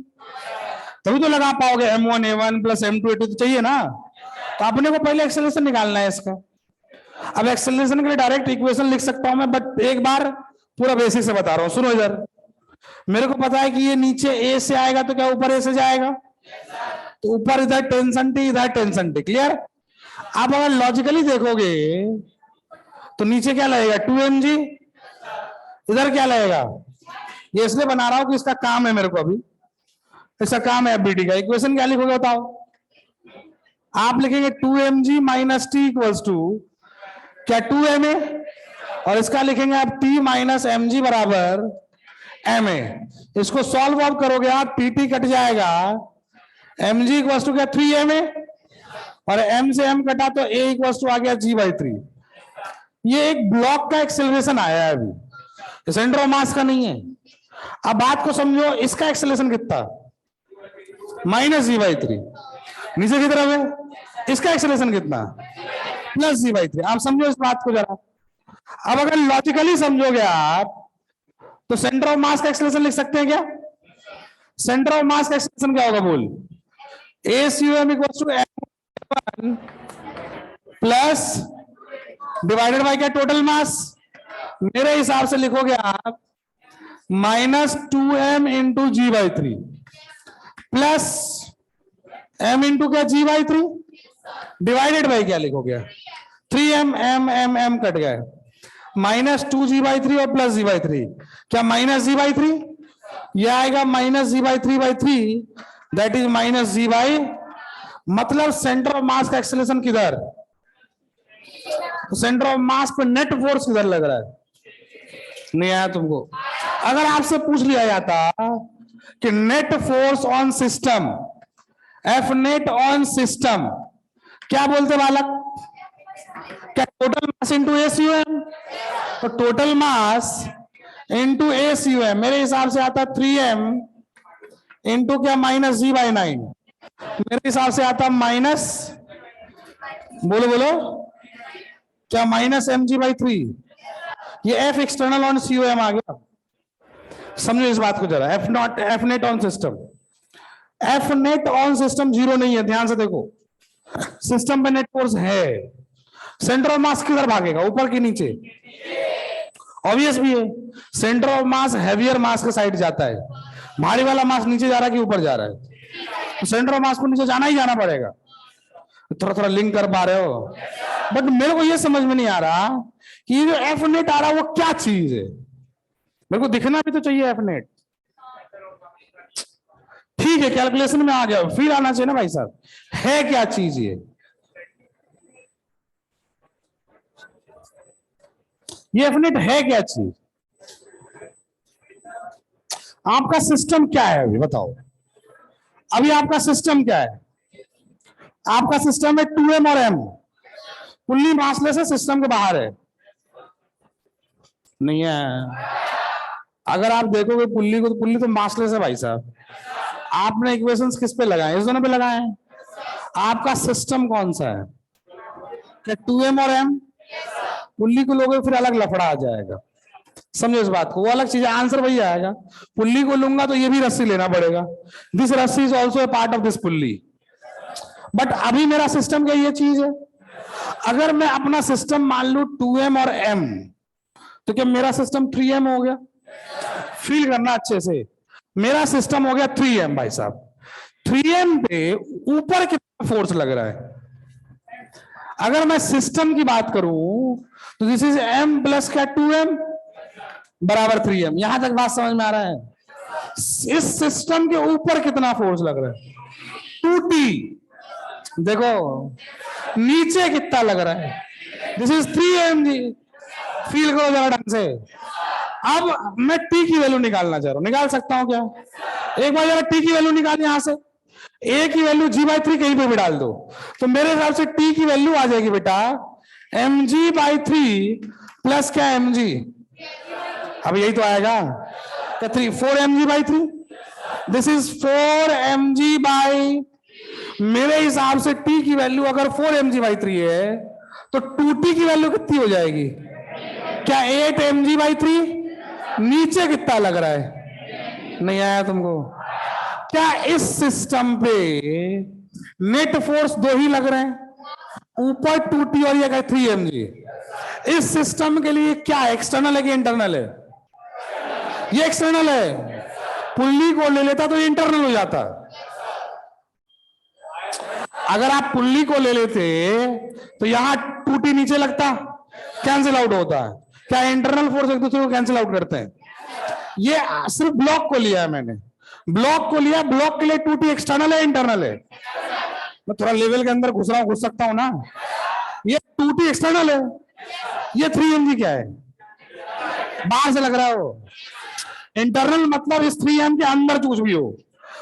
Speaker 1: तभी तो लगा पाओगे। M1 A1 plus M2 A2 तो चाहिए ना। तो अपने को पहले एक्सेलरेशन निकालना है इसका। अब एक्सेलरेशन के लिए डायरेक्ट इक्वेशन लिख सकता हूं मैं, बट एक बार पूरा बेसिक से बता रहा हूं, सुनो इधर। मेरे को पता है कि ये नीचे A से आएगा तो क्या ऊपर A से जाएगा? तो ऊपर इधर टेंशन T, इधर टेंशन T। क्लियर? आप अगर लॉजिकली देखोगे तो नीचे क्या लगेगा? 2mg। इधर क्या लगेगा? ये इसलिए बना रहा हूं कि इसका काम है मेरे को, अभी इसका काम है एफबीटी का। इक्वेशन क्या लिखोगे बताओ? आप लिखेंगे 2mg - t इक्वल्स टू क्या 2ma, और इसका लिखेंगे आप T माइनस mg बराबर ma। इसको सॉल्व आउट करोगे आप, pt कट जाएगा, mg इक्वल्स टू क्या 3ma, और m से m कटा तो a इक्वल्स टू आ गया g/3। ये एक ब्लॉक का एक्सेलरेशन आया है अभी, सेंटर ऑफ मास का नहीं है। अब बात को समझो, इसका एक्सेलरेशन कितना, -g/3, नीचे की तरफ है। इसका एक्सेलरेशन कितना, +g/3। आप समझो इस बात को जरा। अब अगर लॉजिकली समझोगे आप, तो सेंटर ऑफ मास का एक्सेलरेशन लिख सकते हैं क्या? सेंटर ऑफ मास का एक्सेलरेशन क्या होगा बोल, ACUM equals to m1 plus divided by क्या, टोटल मास। मेरे हिसाब से लिखोगे आप -2m into g/3 plus m into क्या g/3 डिवाइडेड बाय क्या लिखोगे, 3m, m कट गए, -2g/3 और प्लस g/3, क्या -g/3, यह आएगा -g/3/3, दैट इज -g/, मतलब सेंटर ऑफ मास का एक्सेलरेशन किधर, सेंटर ऑफ मास पे नेट फोर्स किधर लग रहा है, नहीं आया तुमको? अगर आपसे पूछ लिया जाता कि net force on system, F net on system, क्या बोलते बालक, क्या टोटल मास इंटू ACUM, तो टोटल मास इंटू ACUM मेरे हिसाब से आता 3m इंटू क्या -g/9, मेरे हिसाब से आता माइनस, बोलो बोलो क्या, -mg/3। ये F एक्सटर्नल ऑन CUM आ गया। समझो इस बात को जरा, F net on system, F net on system 0 नहीं है, ध्यान से देखो, सिस्टम पे नेट फोर्स है, सेंटर ऑफ मास किधर भागेगा, ऊपर की नीचे, ऑब्वियस भी है, सेंटर ऑफ मास हैवियर मास के साइड जाता है, भारी वाला मास नीचे जा रहा है कि ऊपर जा रहा है, तो सेंटर ऑफ मास को नीचे जाना ही जाना पड़ेगा। थोड़ा थोड़ा लिंक कर पा रहे हो? बट मेरे को ये समझ में नहीं आ रहा कि ये जो एफ नेट आ रहा है वो क्या चीज है, मेरे को दिखना भी तो चाहिए एफ नेट। ठीक है, कैलकुलेशन में आ गया, फिर आना चाहिए ना भाई साहब, है क्या चीज ये एफ नेट है क्या चीज? आपका सिस्टम क्या है अभी बताओ, अभी आपका सिस्टम क्या है? आपका सिस्टम है 2m और m, पुल्ली मासलेस है, सिस्टम के बाहर है, नहीं है। अगर आप देखोगे पुल्ली को, तो पुल्ली तो मासलेस है भाई साहब। आपने इक्वेशंस किस पे लगाए, इस दोनों पे लगाए हैं। आपका सिस्टम कौन सा है, क्या 2m और m? पुल्ली को लोगे फिर अलग लफड़ा आ जाएगा, समझो इस बात को, वो अलग चीज है, आंसर वही आएगा। पुल्ली को लूंगा तो ये भी रस्सी लेना पड़ेगा, दिस रस्सी is also a part of this pulley. But अभी मेरा सिस्टम क्या ये चीज है? अगर मैं अपना सिस्टम मान लू 2m और m, तो क्या मेरा सिस्टम 3m हो गया? फील करना अच्छे से, मेरा सिस्टम हो गया 3m भाई साहब। 3m पे ऊपर कितना फोर्स लग रहा है? अगर मैं सिस्टम की बात करूं तो दिस इज m प्लस क्या 2m बराबर 3m। यहां तक बात समझ में आ रहा है? इस सिस्टम के ऊपर कितना फोर्स लग रहा है? 2t। देखो नीचे कितना लग रहा है? This is 3m ji, feel करो जरा ढंग से। अब मैं t की वैल्यू निकालना चाह रहा हूं, निकाल सकता हूं क्या? एक बार जरा t की वैल्यू निकाल, यहां से a की वैल्यू g/3 कहीं पे भी डाल दो, तो मेरे हिसाब से t की वैल्यू आ जाएगी बेटा mg/3 प्लस क्या mg, अब यही तो आएगा, 4mg/3, दिस इज 4mg/, मेरे हिसाब से t की वैल्यू अगर 4mg/3 है तो 2t की वैल्यू कितनी हो जाएगी? क्या 8mg/3? नीचे कितना लग रहा है? नहीं आया तुमको? क्या इस सिस्टम पे नेट फोर्स 2 ही लग रहे हैं, ऊपर 2t और ये 3mg? इस सिस्टम के लिए क्या एक्सटर्नल है कि इंटरनल है? ये एक्सटर्नल है, पुल्ली को ले लेता तो ये इंटरनल हो जाता। अगर आप पुल्ली को ले लेते तो यहां 2t नीचे लगता, कैंसिल आउट होता है। क्या इंटरनल फोर्स एक दूसरे को कैंसिल आउट करते हैं? ये सिर्फ ब्लॉक को लिया है मैंने, ब्लॉक को लिया, ब्लॉक के लिए 2t एक्सटर्नल है इंटरनल है? मैं थोड़ा लेवल के अंदर घुस सकता हूं ना। ये 2t एक्सटर्नल है, ये 3 mg क्या है? बाहर से लग रहा है वो। इंटरनल मतलब इस 3m के अंदर कुछ भी हो,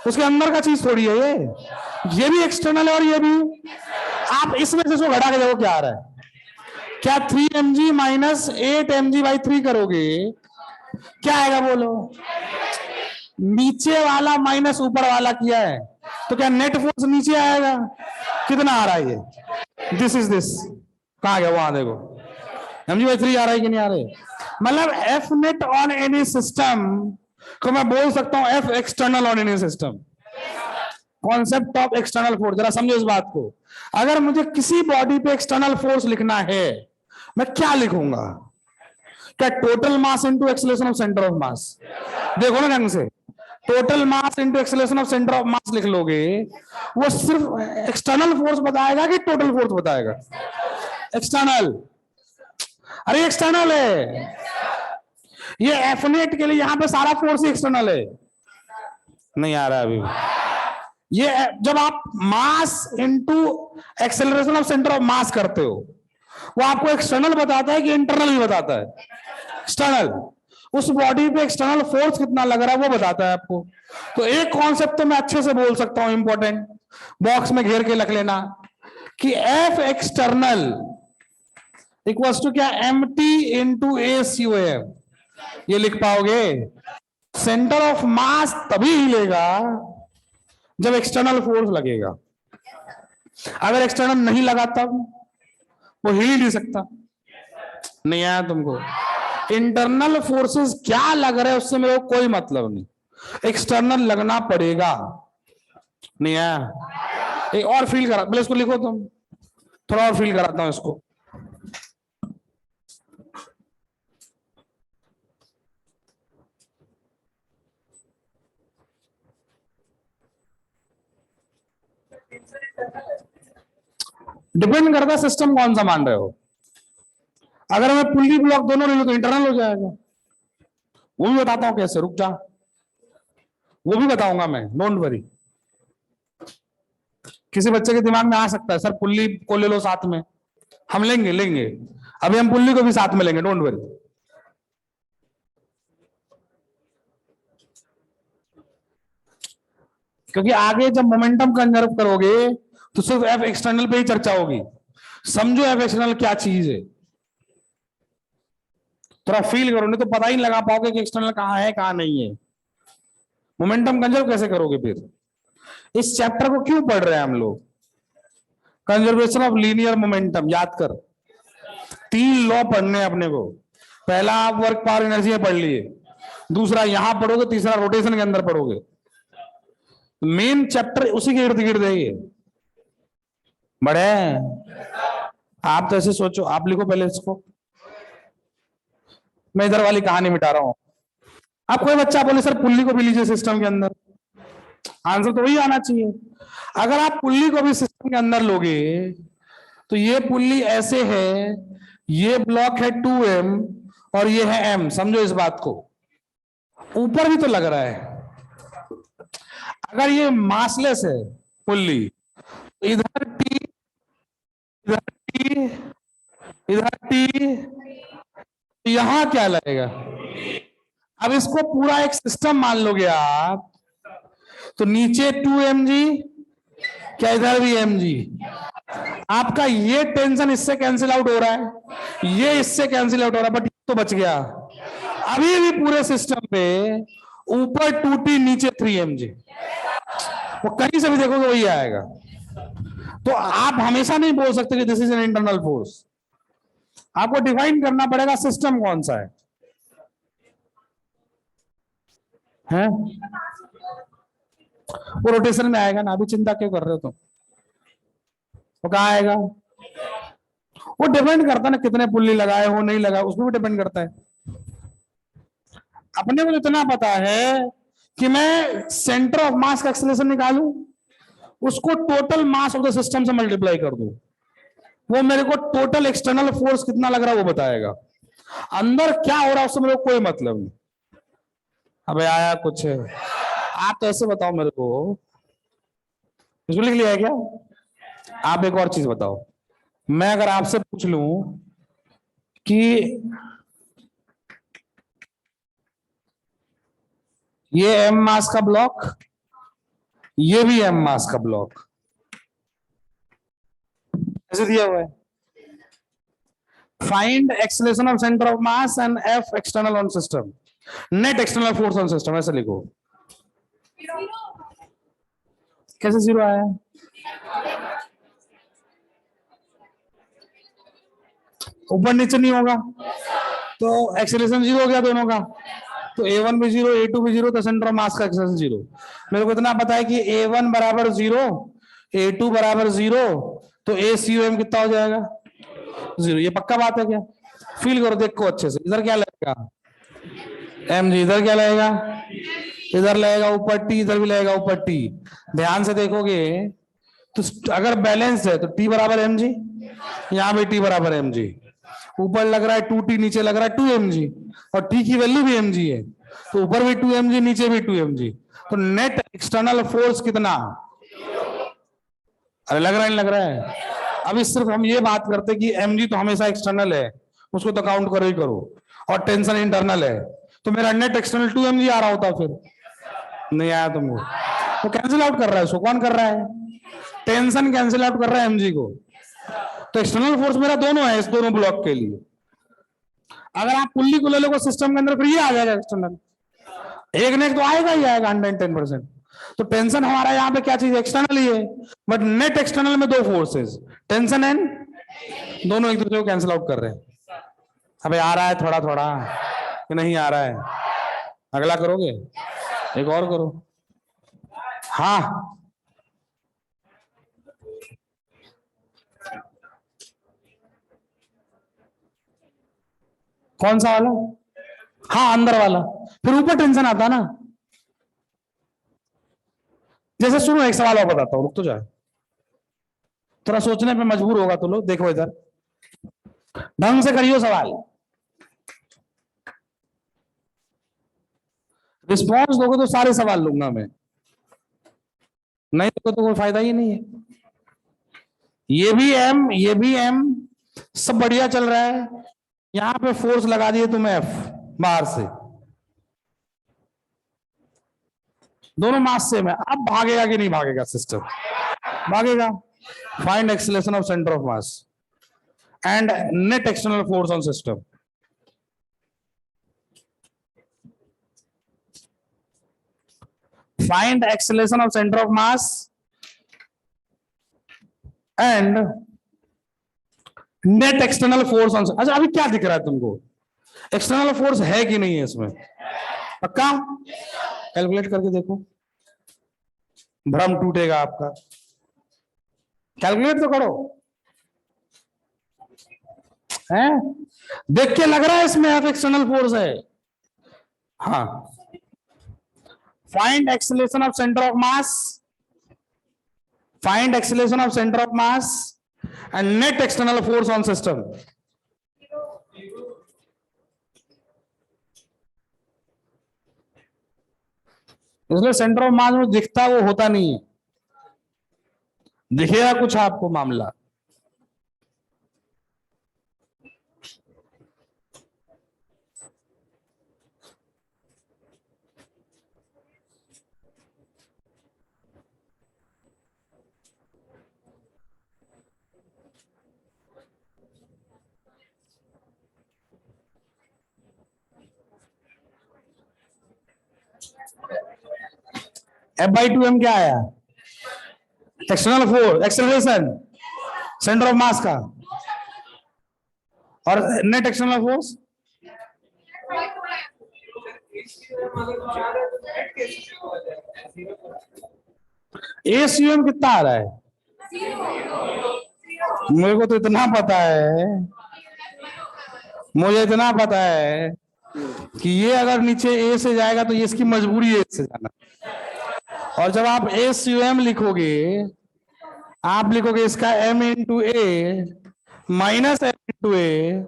Speaker 1: उसके अंदर का चीज थोड़ी है ये भी एक्सटर्नल है और ये भी। आप इसमें से इसको घटा के देखो क्या आ रहा है। क्या 3mg माइनस 8mg/3 करोगे, क्या आएगा बोलो? नीचे वाला माइनस ऊपर वाला किया है तो क्या नेट फोर्स नीचे आएगा? कितना आ रहा है ये? दिस कहा गया? वहां देखो mg/3 आ रहा है कि नहीं आ रहा है? मतलब F net on any system को मैं बोल सकता हूं F external on any system. Concept of external force जरा समझो इस बात को। अगर मुझे किसी बॉडी पे एक्सटर्नल फोर्स लिखना है, मैं क्या लिखूंगा? क्या total mass into acceleration of centre of मास? देखो ना ढंग से, total mass into acceleration of centre of मास लिख लोगे, वो सिर्फ एक्सटर्नल फोर्स बताएगा कि टोटल फोर्स बताएगा? एक्सटर्नल। अरे एक्सटर्नल है ये। एफनेट के लिए यहां पे सारा फोर्स ही एक्सटर्नल है। नहीं आ रहा है अभी ये। जब आप mass into acceleration of centre of मास करते हो, वो आपको एक्सटर्नल बताता है कि इंटरनल भी बताता है? एक्सटर्नल। उस बॉडी पे एक्सटर्नल फोर्स कितना लग रहा है वो बताता है आपको। तो एक कॉन्सेप्ट तो मैं अच्छे से बोल सकता हूं, इंपॉर्टेंट, बॉक्स में घेर के रख लेना, कि एफ एक्सटर्नल इक्वल्स टू क्या? एम टी इंटू ए सी ओ एम। ये लिख पाओगे? सेंटर ऑफ मास तभी हिलेगा जब एक्सटर्नल फोर्स लगेगा। अगर एक्सटर्नल नहीं लगा तब वो हिल ही नहीं सकता। नहीं आया तुमको? इंटरनल फोर्सेस क्या लग रहा है उससे मेरे को कोई मतलब नहीं, एक्सटर्नल लगना पड़ेगा। नहीं आया? एक और फील करा, पहले इसको लिखो तुम, थोड़ा और फील कराता हूं इसको। डिपेंड करता है सिस्टम कौन सा मान रहे हो। अगर मैं पुल्ली ब्लॉक दोनों ले लो तो इंटरनल हो जाएगा। वो भी बताता हूं कैसे, रुक जा, वो भी बताऊंगा मैं, डोंट वरी। किसी बच्चे के दिमाग में आ सकता है सर पुल्ली को ले लो साथ में, हम लेंगे अभी हम पुल्ली को भी साथ में लेंगे, डोंट वरी। क्योंकि आगे जब मोमेंटम कंजर्व करोगे तो सिर्फ एफ एक्सटर्नल पे ही चर्चा होगी। समझो एफ एक्सटर्नल क्या चीज है, थोड़ा फील करो, नहीं तो पता ही नहीं लगा पाओगे कि एक्सटर्नल कहां है कहां नहीं है। मोमेंटम कंजर्व कैसे करोगे फिर? इस चैप्टर को क्यों पढ़ रहे हैं हम लोग? कंजर्वेशन ऑफ लीनियर मोमेंटम याद कर। 3 लॉ पढ़ने अपने को। पहला आप वर्क पावर एनर्जी में पढ़ लिए, दूसरा यहां पढ़ोगे, तीसरा रोटेशन के अंदर पढ़ोगे। मेन चैप्टर उसी के इर्द गिर्द है ये। बड़े आप तो ऐसे सोचो, आप लिखो पहले इसको, मैं इधर वाली कहानी मिटा रहा हूं। अब कोई बच्चा बोले सर पुल्ली को भी लीजिए सिस्टम के अंदर, आंसर तो वही आना चाहिए। अगर आप पुल्ली को भी सिस्टम के अंदर लोगे तो ये पुल्ली ऐसे है, ये ब्लॉक है 2m और ये है m, समझो इस बात को। ऊपर भी तो लग रहा है। अगर ये मासलेस है पुल्ली, इधर t, इधर t, इधर t, यहां क्या लगेगा? अब इसको पूरा एक सिस्टम मान लोगे आप, तो नीचे 2mg, क्या इधर भी mg। आपका ये टेंशन इससे कैंसिल आउट हो रहा है, ये इससे कैंसिल आउट हो रहा है, बट तो बच गया। अभी भी पूरे सिस्टम पे ऊपर 2t नीचे 3mg, वो कहीं से भी देखोगे वही आएगा। तो आप हमेशा नहीं बोल सकते कि this is an internal force. आपको डिफाइन करना पड़ेगा सिस्टम कौन सा है? वो रोटेशन में आएगा ना, अभी चिंता क्यों कर रहे हो तुम? वो कहाँ आएगा? वो डिपेंड करता है ना कितने पुल्ली लगाए हो नहीं लगाए, उसमें भी डिपेंड करता है। अपने को इतना पता है कि मैं सेंटर ऑफ मास का एक्सेलरेशन निकालूं, उसको total mass of the system से मल्टीप्लाई कर दूं, वो मेरे को टोटल एक्सटर्नल फोर्स कितना लग रहा है वो बताएगा। अंदर क्या हो रहा है उससे मेरे को कोई मतलब नहीं। अबे आया कुछ है? आप तो ऐसे बताओ मेरे को, इसमें लिख लिया है क्या? आप एक और चीज बताओ, मैं अगर आपसे पूछ लूं कि ये m मास का ब्लॉक, ये भी m मास का ब्लॉक, ऐसे दिया हुआ है। Find acceleration of centre of mass and F external on system, net external force on system, ऐसे लिखो। कैसे जीरो आया? ऊपर नीचे नहीं होगा तो एक्सेलरेशन जीरो हो गया दोनों का, तो A1 भी जीरो, A2 भी जीरो, तो सेंटर ऑफ मास का एक्सेलरेशन जीरो। मेरे को इतना पता है कि A1 बराबर जीरो, A2 बराबर जीरो, तो ACOM कितना हो जाएगा? जीरो। ये पक्का बात है क्या? फील करो, देखो अच्छे से। इधर क्या लगेगा? mg। इधर क्या लगेगा? इधर लगेगा ऊपर t, इधर भी लगेगा ऊपर t। ध्यान से देखोगे तो अगर बैलेंस है तो t बराबर mg, यहां भी t बराबर mg। ऊपर लग रहा है 2t, नीचे लग रहा है 2mg, और t की वैल्यू भी mg है, तो ऊपर भी 2mg, नीचे भी 2mg। तो नेट एक्सटर्नल फोर्स कितना? अरे लग रहा है, नहीं लग रहा है? अभी सिर्फ हम ये बात करते कि mg तो हमेशा एक्सटर्नल है, उसको तो काउंट करो ही करो, और टेंशन इंटरनल है, तो मेरा नेट एक्सटर्नल 2mg आ रहा होता, फिर नहीं आया तुमको, तो कैंसिल आउट कर रहा है उसको। कौन कर रहा है? टेंशन कैंसिल आउट कर रहा है mg को। तो एक्सटर्नल फोर्स मेरा दोनों है, इस दोनों ब्लॉक के लिए। अगर आप पुल्ली को ले लो सिस्टम के अंदर, फिर ये आ जाएगा एक्सटर्नल, एक ने तो आएगा ही आएगा 110%। तो टेंशन हमारा यहाँ पे क्या चीज? एक्सटर्नल ही है, बट नेट एक्सटर्नल में दो फोर्सेस, टेंशन एंड, दोनों एक दूसरे को कैंसिल आउट कर रहे हैं। अबे आ रहा है थोड़ा थोड़ा कि नहीं आ रहा है? अगला करोगे? एक और करो। हाँ, कौन सा वाला? हाँ, अंदर वाला। फिर ऊपर टेंशन आता ना। जैसे सुनो, एक सवाल और बताता हूं, रुक तो जाए, थोड़ा सोचने पे मजबूर होगा तो लोग। देखो इधर, ढंग से करियो सवाल, रिस्पॉन्स दोगे तो सारे सवाल लूंगा मैं, नहीं दोगे तो कोई फायदा ही नहीं है। ये भी एम, ये भी एम, सब बढ़िया चल रहा है। यहां पे फोर्स लगा दिए तुम एफ बाहर से, दोनों मास सेम है। अब भागेगा कि नहीं भागेगा सिस्टम? भागेगा। Find acceleration of centre of mass and net external force on system. Find acceleration of centre of mass and net external force on. अच्छा, अभी क्या दिख रहा है तुमको? एक्सटर्नल फोर्स है कि नहीं है इसमें? पक्का? कैलकुलेट करके देखो, भ्रम टूटेगा आपका। कैलकुलेट तो करो, हैं? देख के लग रहा है इसमें एक्सटर्नल फोर्स है। हाँ, find acceleration of centre of mass, find acceleration of centre of mass and net external force on system. इसलिए सेंटर ऑफ मास में दिखता वो होता नहीं है, दिखेगा कुछ आपको मामला। F/2m क्या आया? External force, acceleration centre of मास का, और नेट एक्सटर्नल फोर्स ACM कितना आ रहा है? मेरे को तो इतना पता है, मुझे इतना पता है कि ये अगर नीचे A से जाएगा तो ये इसकी मजबूरी है इससे जाना। और जब आप ACM लिखोगे, आप लिखोगे इसका M into A minus M into A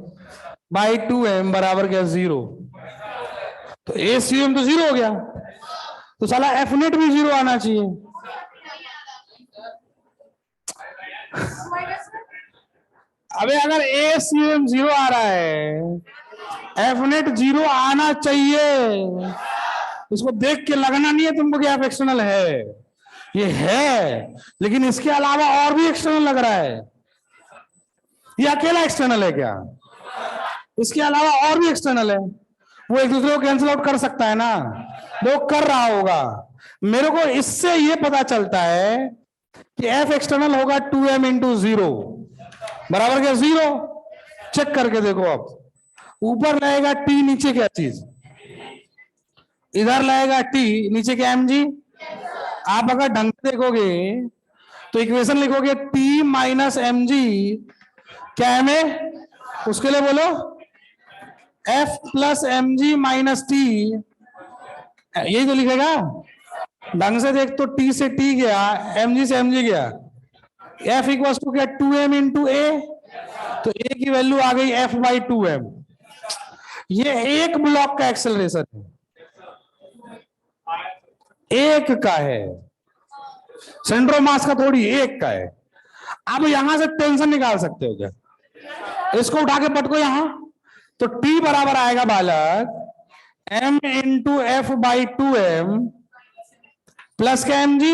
Speaker 1: by 2m बराबर क्या? 0। तो ACM तो 0 हो गया, तो साला F नेट भी 0 आना चाहिए। अबे अगर ए सी एम 0 आ रहा है, एफ नेट 0 आना चाहिए, इसको देख के लगना नहीं है तुमको कि एफ एक्सटर्नल है, ये है, लेकिन इसके अलावा और भी एक्सटर्नल लग रहा है। ये अकेला एक्सटर्नल है क्या? इसके अलावा और भी एक्सटर्नल है, वो एक दूसरे को कैंसिल आउट कर सकता है ना, वो कर रहा होगा। मेरे को इससे ये पता चलता है कि एफ एक्सटर्नल होगा 2m इंटू 0 बराबर क्या 0। चेक करके देखो, अब ऊपर लगेगा टी, नीचे क्या चीज, इधर लगेगा टी, नीचे क्या एम जी। आप अगर ढंग से देखोगे तो इक्वेशन लिखोगे टी माइनस एम जी, क्या एम है, उसके लिए बोलो F plus M G minus T, यही तो लिखेगा। ढंग से देख तो टी से टी गया, एम जी से एम जी गया, एफ इक्वल टू क्या 2m इंटू ए, तो ए की वैल्यू आ गई एफ बाई 2m। ये एक ब्लॉक का एक्सेलरेशन है, एक का है, सेंटर ऑफ मास का थोड़ी, एक का है। अब यहां से टेंशन निकाल सकते हो क्या, इसको उठा के पटको यहां, तो टी बराबर आएगा बालक m into F by 2m plus क्या एम जी,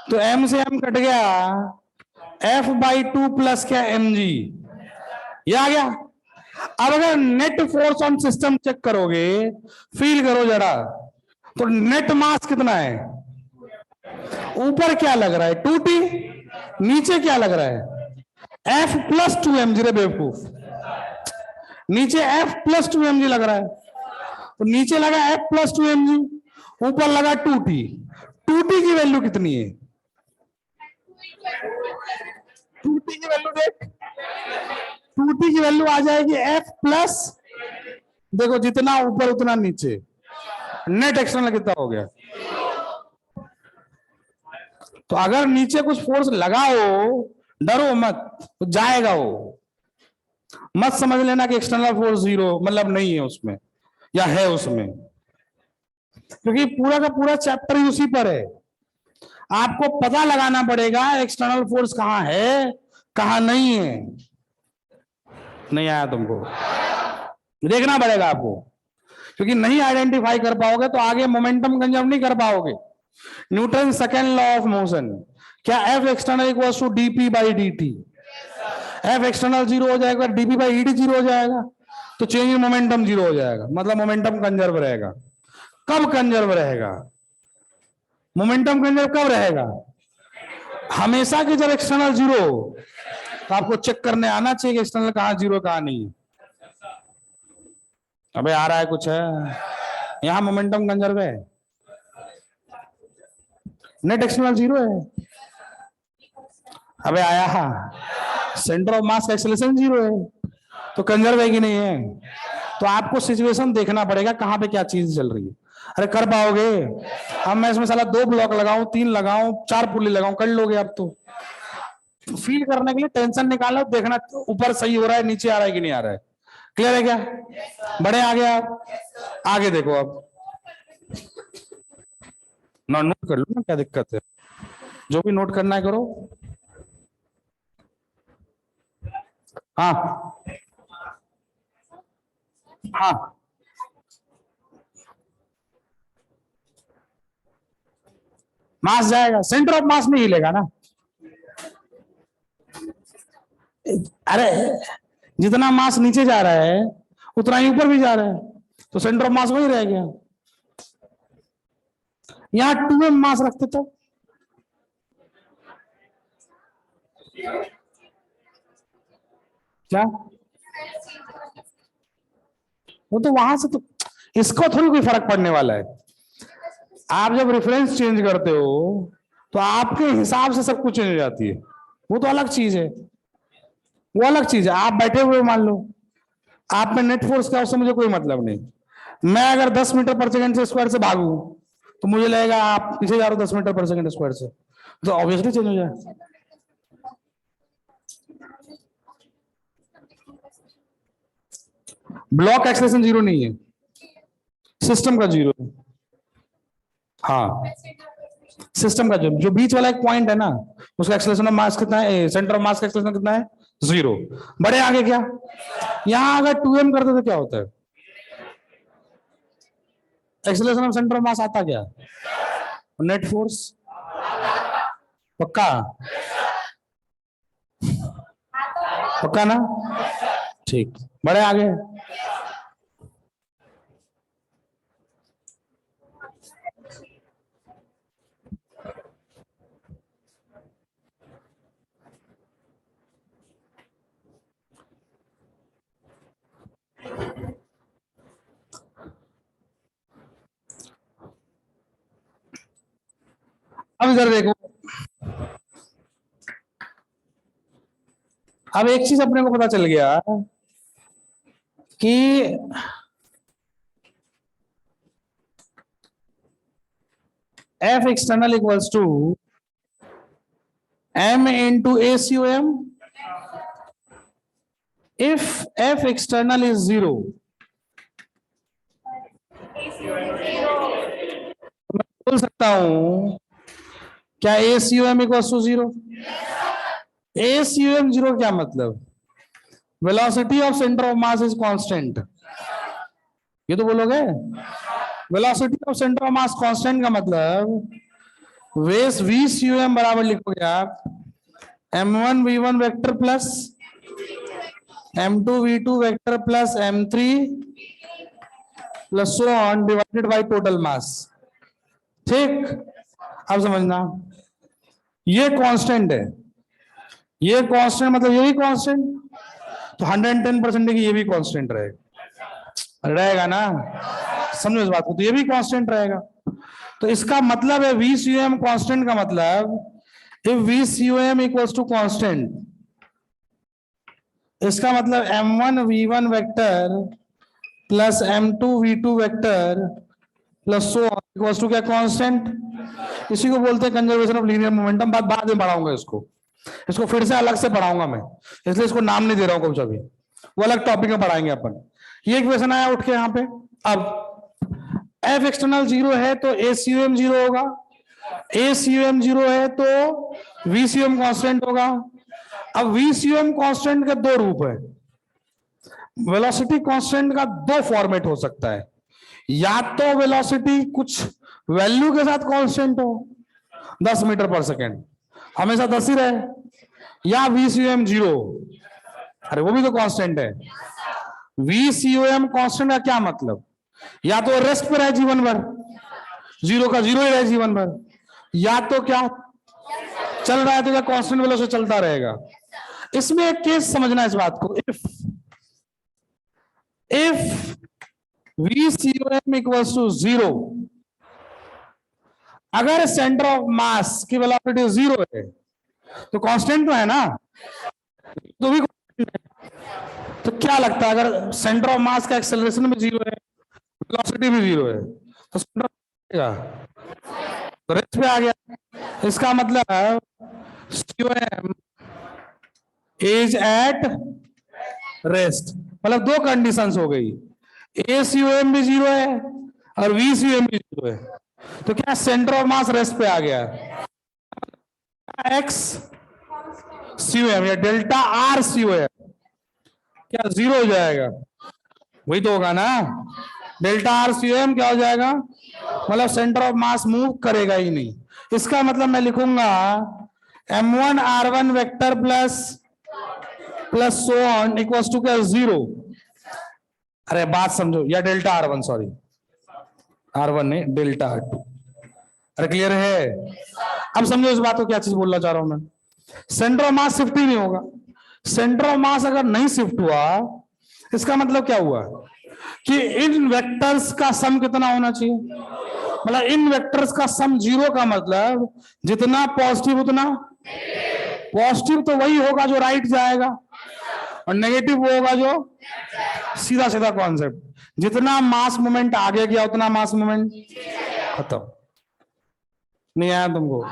Speaker 1: तो m से m कट गया, f बाई 2 प्लस क्या एम जी, ये आ गया। अब अगर net force on system check करोगे, फील करो जरा, तो नेट मास कितना है, ऊपर क्या लग रहा है 2t, नीचे क्या लग रहा है f प्लस 2mg, रे बेवकूफ, नीचे f प्लस 2mg लग रहा है, तो नीचे लगा f प्लस 2mg, ऊपर लगा 2t, 2t की वैल्यू कितनी है, 2t की वैल्यू देख, 2t की वैल्यू आ जाएगी f प्लस, देखो जितना ऊपर उतना नीचे, नेट एक्सटर्नल कितना हो गया। तो अगर नीचे कुछ फोर्स लगाओ, डरो मत, तो जाएगा वो, मत समझ लेना कि एक्सटर्नल फोर्स 0 मतलब नहीं है उसमें, या है उसमें, क्योंकि पूरा का पूरा चैप्टर ही उसी पर है। आपको पता लगाना पड़ेगा एक्सटर्नल फोर्स कहां है कहां नहीं है। नहीं आया तुमको, देखना पड़ेगा आपको, क्योंकि नहीं आइडेंटिफाई कर पाओगे तो आगे मोमेंटम कंजर्व नहीं कर पाओगे। Newton second law of motion, क्या F external equals to DP by D T, F external 0 हो जाएगा, डीपी बाई ईडी 0 हो जाएगा, तो चेंज इन मोमेंटम 0 हो जाएगा, मतलब मोमेंटम कंजर्व रहेगा। कब कंजर्व रहेगा, मोमेंटम कंजर्व कब रहेगा, हमेशा की जब एक्सटर्नल 0 हो, तो आपको चेक करने आना चाहिए कि एक्सटर्नल कहां 0 कहां नहीं। अबे आ रहा है कुछ है, यहां मोमेंटम कंजर्व है, नेट एक्सटर्नल 0 है। अबे आया, सेंटर ऑफ मास का एक्सेलरेशन 0 है, तो कंजर्व है कि नहीं है। तो आपको सिचुएशन देखना पड़ेगा कहां पे क्या चीज चल रही है। अरे कर पाओगे, अब मैं इसमें साला 2 ब्लॉक लगाऊं, 3 लगाऊं, 4 पुल्ली लगाऊं, कर लोगे अब तो। फील करने के लिए टेंशन निकालो, देखना ऊपर सही हो रहा है, नीचे आ रहा है कि नहीं आ रहा है। क्लियर है क्या, बड़े आगे आप आगे देखो, अब नोट कर लो ना, क्या दिक्कत है, जो भी नोट करना है करो। हाँ हाँ, मास जाएगा, सेंटर ऑफ मास नहीं हिलेगा ना। अरे जितना मास नीचे जा रहा है उतना ही ऊपर भी जा रहा है, तो सेंटर ऑफ मास वही रह गया। यहां 2m मास रखते तो क्या, वो तो वहां से, तो इसको थोड़ी कोई फर्क पड़ने वाला है। आप जब रेफरेंस चेंज करते हो तो आपके हिसाब से सब कुछ चेंज हो जाती है, वो तो अलग चीज है, वो अलग चीज है। आप बैठे हुए मान लो, आप में नेट फोर्स का उससे मुझे कोई मतलब नहीं, मैं अगर 10 मीटर पर सेकंड से स्क्वायर से भागू तो मुझे लगेगा आप पीछे जा रहे हो 10 मीटर पर सेकंड स्क्वायर से, तो ऑब्वियसली चेंज हो जाए। ब्लॉक एक्सेलरेशन 0 नहीं है, सिस्टम का 0 है। हाँ, सिस्टम का जो बीच वाला एक पॉइंट है ना, उसका एक्सेलरेशन ऑफ मास कितना है, सेंटर ऑफ मास का एक्सेलरेशन कितना है 0। बड़े आगे क्या, यहां अगर 2m करते तो क्या होता है, एक्सेलरेशन ऑफ सेंटर ऑफ मास आता क्या, नेट फोर्स। पक्का, पक्का ना, ठीक। बड़े आगे, अब इधर देखो, अब एक चीज अपने को पता चल गया कि F external equals to M into ACOM. If F external is 0, तो मैं बोल सकता हूं क्या ACOM equals to 0? ACOM 0 क्या मतलब, velocity of centre of mass is constant, ये तो बोलोगे। Velocity of centre of mass constant का मतलब वेस VCOM बराबर लिखोगे आप M1 V1 vector plus M2 V2 vector plus M3 plus so on divided by total मास। ठीक, अब समझना, ये कांस्टेंट है, ये कांस्टेंट मतलब ये भी कांस्टेंट, तो 110% की ये भी कांस्टेंट रहेगा ना, समझो इस बात को, तो ये भी कांस्टेंट रहेगा। तो इसका मतलब है VCOM कांस्टेंट का मतलब, if VCOM equals to constant, इसका मतलब M1 V1 vector plus M2 V2 vector plus so on equals to क्या, कांस्टेंट। इसी को बोलते हैं कंजर्वेशन ऑफ लीनियर मोमेंटम। बात बाद में पढ़ाऊंगा इसको फिर से अलग से पढ़ाऊंगा मैं, इसलिए इसको नाम नहीं दे रहा हूं कभी कभी, वो अलग टॉपिक में पढ़ाएंगे अपन। ये इक्वेशन आया उठ के यहाँ पे। अब F एक्सटर्नल 0 है तो ACOM 0 होगा, ACOM 0 है तो VCOM कांस्टेंट होगा। अब VCOM कांस्टेंट के दो रूप है, वेलोसिटी कांस्टेंट का दो फॉर्मेट हो सकता है, या तो वेलोसिटी कुछ वैल्यू के साथ कांस्टेंट हो, 10 मीटर पर सेकेंड हमेशा 10 ही रहे, या VCOM 0, अरे वो भी तो कांस्टेंट है। VCOM कांस्टेंट का क्या मतलब, या तो रेस्ट पे रहे जीवन भर, 0 का 0 ही रहे जीवन भर, या तो क्या चल रहा है तो क्या कांस्टेंट वेलोसिटी चलता रहेगा। इसमें एक केस समझना इस बात को, इफ VCOM इक्वल्स टू 0, अगर सेंटर ऑफ मास की वेलोसिटी 0 है तो कांस्टेंट तो है ना, तो भी तो क्या लगता है अगर सेंटर ऑफ मास का एक्सेलरेशन भी 0 है, वेलोसिटी भी 0 है, तो सेंटर तो रेस्ट पे आ गया। इसका मतलब COM इज एट रेस्ट, मतलब दो कंडीशंस हो गई, ACOM भी 0 है और VCOM भी 0 है, तो क्या सेंटर ऑफ मास रेस्ट पे आ गया, एक्स COM या डेल्टा R COM क्या 0 हो जाएगा, वही तो होगा ना, डेल्टा R COM क्या हो जाएगा, मतलब सेंटर ऑफ मास मूव करेगा ही नहीं। इसका मतलब मैं लिखूंगा M1 R1 vector plus so on equals to क्या 0, अरे बात समझो, या डेल्टा R1, सॉरी R1 नहीं डेल्टा R2, अरे क्लियर है। अब समझो इस बात को, क्या चीज बोलना चाह रहा हूं मैं, सेंटर ऑफ मास शिफ्ट ही नहीं होगा। सेंटर ऑफ मास अगर नहीं शिफ्ट हुआ, इसका मतलब क्या हुआ कि इन वेक्टर्स का सम कितना होना चाहिए, मतलब इन वेक्टर्स का सम 0 का मतलब जितना पॉजिटिव उतना पॉजिटिव, तो वही होगा जो राइट जाएगा, और नेगेटिव वो होगा जो सीधा सीधा कॉन्सेप्ट, जितना मास मोमेंट आगे गया उतना मास मोमेंट खत्म। नहीं आया तुमको,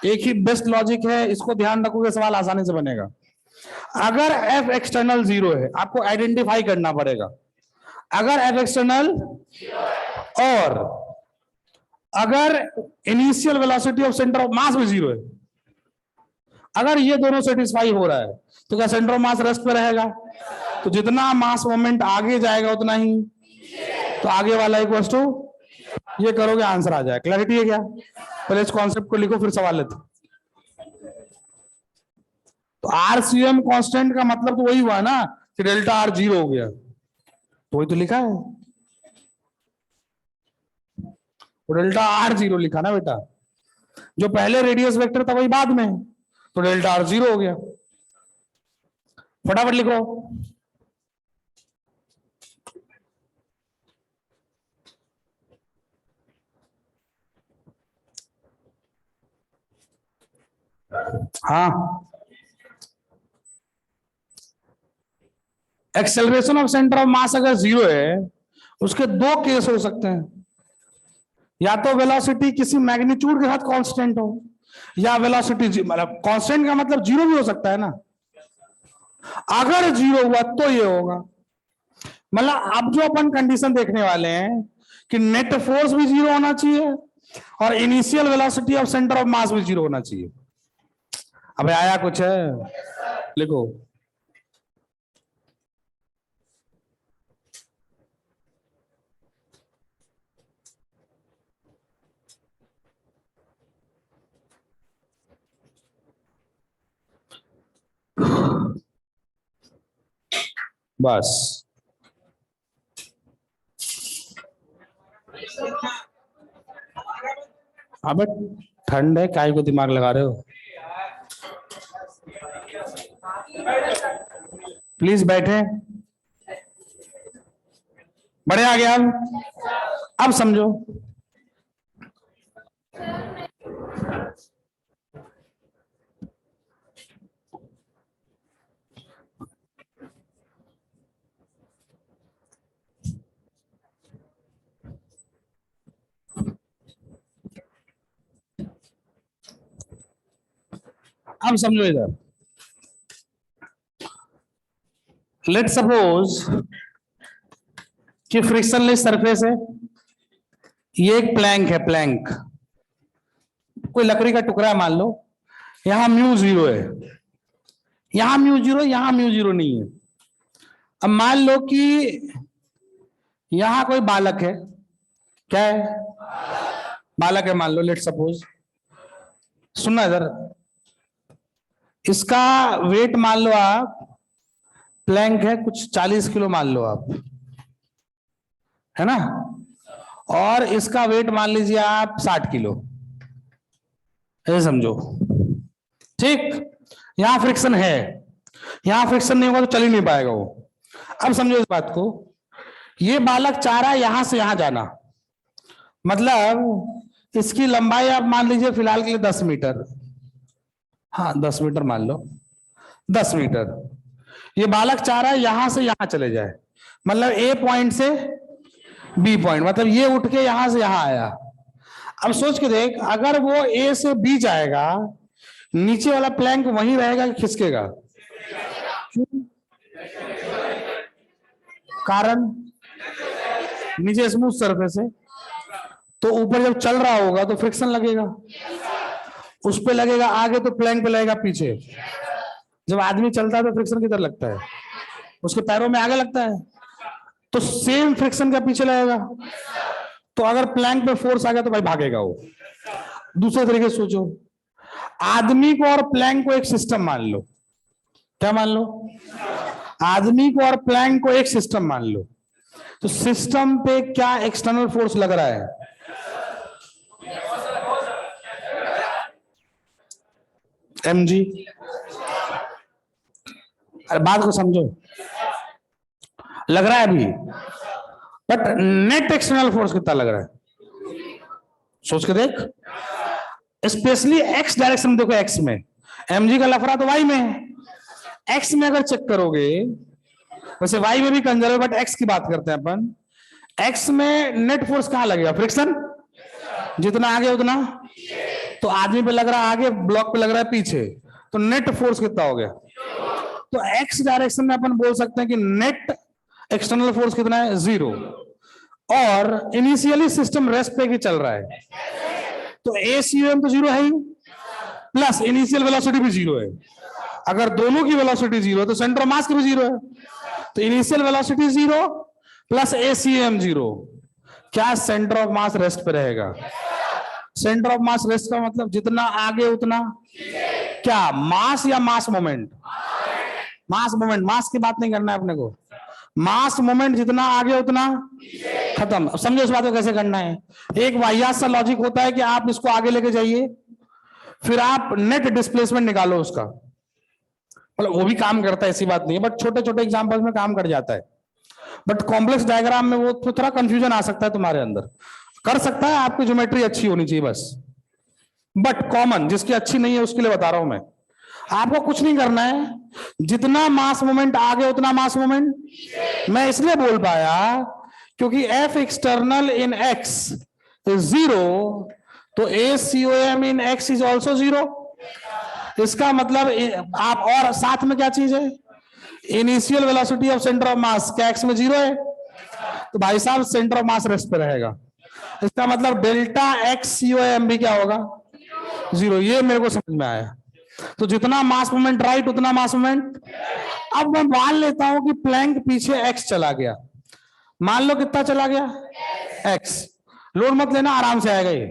Speaker 1: एक ही बेस्ट लॉजिक है, इसको ध्यान रखोगे सवाल आसानी से बनेगा। अगर F एक्सटर्नल 0 है, आपको आइडेंटिफाई करना पड़ेगा, अगर F एक्सटर्नल और अगर initial velocity of centre of मास भी 0 है, अगर ये दोनों सेटिस्फाई हो रहा है तो क्या सेंटर ऑफ मास रेस्ट पे रहेगा? तो जितना मास मोमेंट आगे जाएगा उतना ही, तो आगे वाला इक्वल्स टू ये करोगे आंसर आ जाए। क्लैरिटी है क्या? पहले इस कॉन्सेप्ट को लिखो फिर सवाल लेते। तो आरसीएम कांस्टेंट का मतलब तो वही हुआ ना कि डेल्टा आर 0 हो गया, तो वही तो लिखा है, तो डेल्टा आर 0 लिखा ना बेटा, जो पहले रेडियस वेक्टर था वही बाद में, तो डेल्टा आर 0 हो गया। फटाफट लिखो। हाँ, एक्सेलरेशन ऑफ सेंटर ऑफ मास अगर 0 है, उसके दो केस हो सकते हैं, या तो वेलोसिटी किसी मैग्नीट्यूड के साथ कांस्टेंट हो, या वेलोसिटी मतलब कांस्टेंट का मतलब 0 भी हो सकता है ना। अगर 0 हुआ तो ये होगा, मतलब अब जो अपन कंडीशन देखने वाले हैं कि नेट फोर्स भी 0 होना चाहिए और initial velocity of centre of मास भी 0 होना चाहिए। अबे आया कुछ है? लिखो। बस अबे ठंड है, काय को दिमाग लगा रहे हो? प्लीज बैठे, बड़े आ गया। अब समझो, अब समझो इधर। लेट सपोज कि फ्रिक्शनलेस सरफेस है, ये एक प्लैंक है, प्लैंक कोई लकड़ी का टुकड़ा है मान लो, यहां म्यू 0 है, यहां म्यू 0, यहां म्यू 0 नहीं है। अब मान लो कि यहां कोई बालक है, क्या है? बालक है मान लो, लेट सपोज। सुनना इधर, इसका वेट मान लो आप, प्लैंक है कुछ 40 किलो मान लो आप, है ना, और इसका वेट मान लीजिए आप 60 किलो, ऐसे समझो, ठीक। यहां फ्रिक्शन है, यहां फ्रिक्शन नहीं होगा तो चल ही नहीं पाएगा वो। अब समझो इस बात को, ये बालक चाह रहा है यहां से यहां जाना, मतलब इसकी लंबाई आप मान लीजिए फिलहाल के लिए 10 मीटर, हाँ 10 मीटर मान लो, 10 मीटर। ये बालक चाह रहा है यहां से यहां चले जाए, मतलब ए पॉइंट से बी पॉइंट, मतलब ये उठ के यहां से यहां आया। अब सोच के देख, अगर वो ए से बी जाएगा, नीचे वाला प्लैंक वहीं रहेगा कि खिसकेगा? कारण नीचे स्मूथ सरफेस है, तो ऊपर जब चल रहा होगा तो फ्रिक्शन लगेगा, उस पे लगेगा आगे तो प्लैंक पे लगेगा पीछे। जब आदमी चलता है तो फ्रिक्शन किधर लगता है? उसके पैरों में आगे लगता है, तो सेम फ्रिक्शन का पीछे लगेगा। तो अगर प्लैंक पे फोर्स आ गया तो भाई भागेगा वो। दूसरे तरीके से सोचो, आदमी को और प्लैंक को एक सिस्टम मान लो, क्या मान लो? आदमी को और प्लैंक को एक सिस्टम मान लो, तो सिस्टम पे क्या एक्सटर्नल फोर्स लग रहा है? mg। अरे बात को समझो, लग रहा है अभी, बट नेट एक्सटर्नल फोर्स कितना लग रहा है? सोच के देख, स्पेशली एक्स डायरेक्शन में देखो, एक्स में mg का लफड़ा तो वाई में है, एक्स में अगर चेक करोगे, वैसे वाई में भी कंजर्व, बट एक्स की बात करते हैं अपन, एक्स में नेट फोर्स कहां लगेगा? फ्रिक्शन, जितना आगे उतना, तो आदमी पे लग रहा है आगे, ब्लॉक पे लग रहा है पीछे, तो नेट फोर्स कितना हो गया? तो एक्स डायरेक्शन में अपन बोल सकते हैं कि नेट एक्सटर्नल फोर्स कितना है? 0। और इनिशियली सिस्टम रेस्ट पे ही चल रहा है, तो ACUM तो 0 है ही, प्लस इनिशियल वेलोसिटी भी जीरो है। अगर दोनों की वेलोसिटी जीरो है तो सेंटर ऑफ मास की भी जीरो है। तो initial velocity zero plus ACM zero, क्या सेंटर ऑफ मास रेस्ट पे रहेगा? सेंटर ऑफ मास रेस्ट का मतलब जितना आगे उतना क्या, मास या मास मोमेंट? मास मोमेंट, मास की बात नहीं करना है अपने को। मास मोमेंट जितना आगे उतना खत्म। अब समझो इस बात को कैसे करना है। एक वाहियात सा लॉजिक होता है कि आप इसको आगे लेके जाइए, फिर आप नेट डिस्प्लेसमेंट निकालो उसका, मतलब वो भी काम करता है, ऐसी बात नहीं है, बट छोटे छोटे एग्जांपल्स में काम कर जाता है। बट कॉम्प्लेक्स डायग्राम में वो तो थोड़ा कंफ्यूजन आ सकता है तुम्हारे अंदर, कर सकता है, आपकी ज्योमेट्री अच्छी होनी चाहिए बस। बट कॉमन जिसकी अच्छी नहीं है उसके लिए बता रहा हूं मैं, आपको कुछ नहीं करना है, जितना मास मोमेंट आगे उतना मास मोमेंट। मैं इसलिए बोल पाया क्योंकि F external in x is zero, तो ACOM in x is also zero. इसका मतलब आप, और साथ में क्या चीज है, initial velocity of centre of मास क्या x में जीरो है, तो भाई साहब सेंटर ऑफ मास रेस्ट पे रहेगा। इसका मतलब डेल्टा XCOM भी क्या होगा, जीरो। ये मेरे को समझ में आया। तो जितना मास मोमेंट राइट उतना मास मोमेंट। अब मैं मान लेता हूं कि प्लैंक पीछे x चला गया, मान लो कितना चला गया x, लोड मत लेना, आराम से आएगा ये,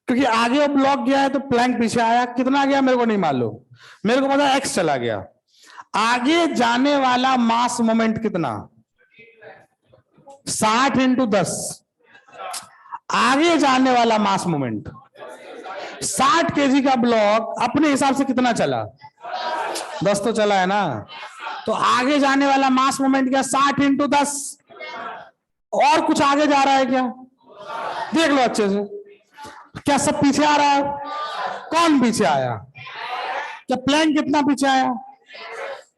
Speaker 1: क्योंकि आगे वो ब्लॉक गया है तो प्लैंक पीछे आया, कितना गया मेरे को नहीं मालूम, मेरे को पता है x चला गया। आगे जाने वाला मास मोमेंट कितना, 60 × 10। आगे जाने वाला मास मोमेंट 60 kg का ब्लॉक अपने हिसाब से कितना चला, 10 तो चला है ना, तो आगे जाने वाला मास मोमेंट क्या, 60 × 10। और कुछ आगे जा रहा है क्या, देख लो अच्छे से, क्या सब पीछे आ रहा है? कौन पीछे आया? क्या प्लैंक कितना पीछे आया?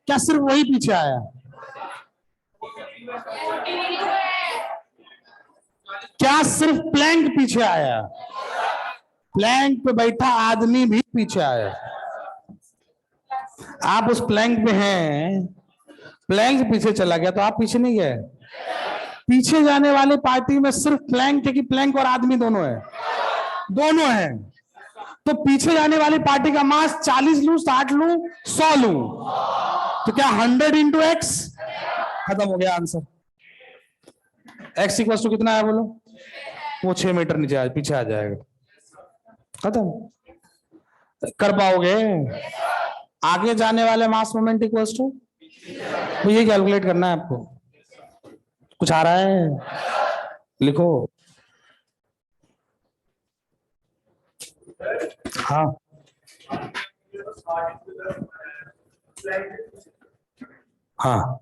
Speaker 1: क्या सिर्फ वही पीछे आया? क्या सिर्फ प्लैंक पीछे आया? प्लैंक पे बैठा आदमी भी पीछे आया। आप उस प्लैंक पे हैं, प्लैंक पीछे चला गया तो आप पीछे नहीं गए। पीछे जाने वाले पार्टी में सिर्फ प्लैंक है कि प्लैंक और आदमी दोनों है? दोनों है। तो पीछे जाने वाली पार्टी का मास 40 लूं, 60 लूं, 100 लूं, तो क्या 100 × x? खत्म हो गया आंसर। x इक्वल टू कितना है बोलो, वो 6 मीटर नीचे पीछे आ जाएगा, खत्म। कर पाओगे? आगे जाने वाले मास मोमेंट इक्वल टू, तो ये कैलकुलेट करना है आपको। कुछ आ रहा है, लिखो। हाँ हाँ,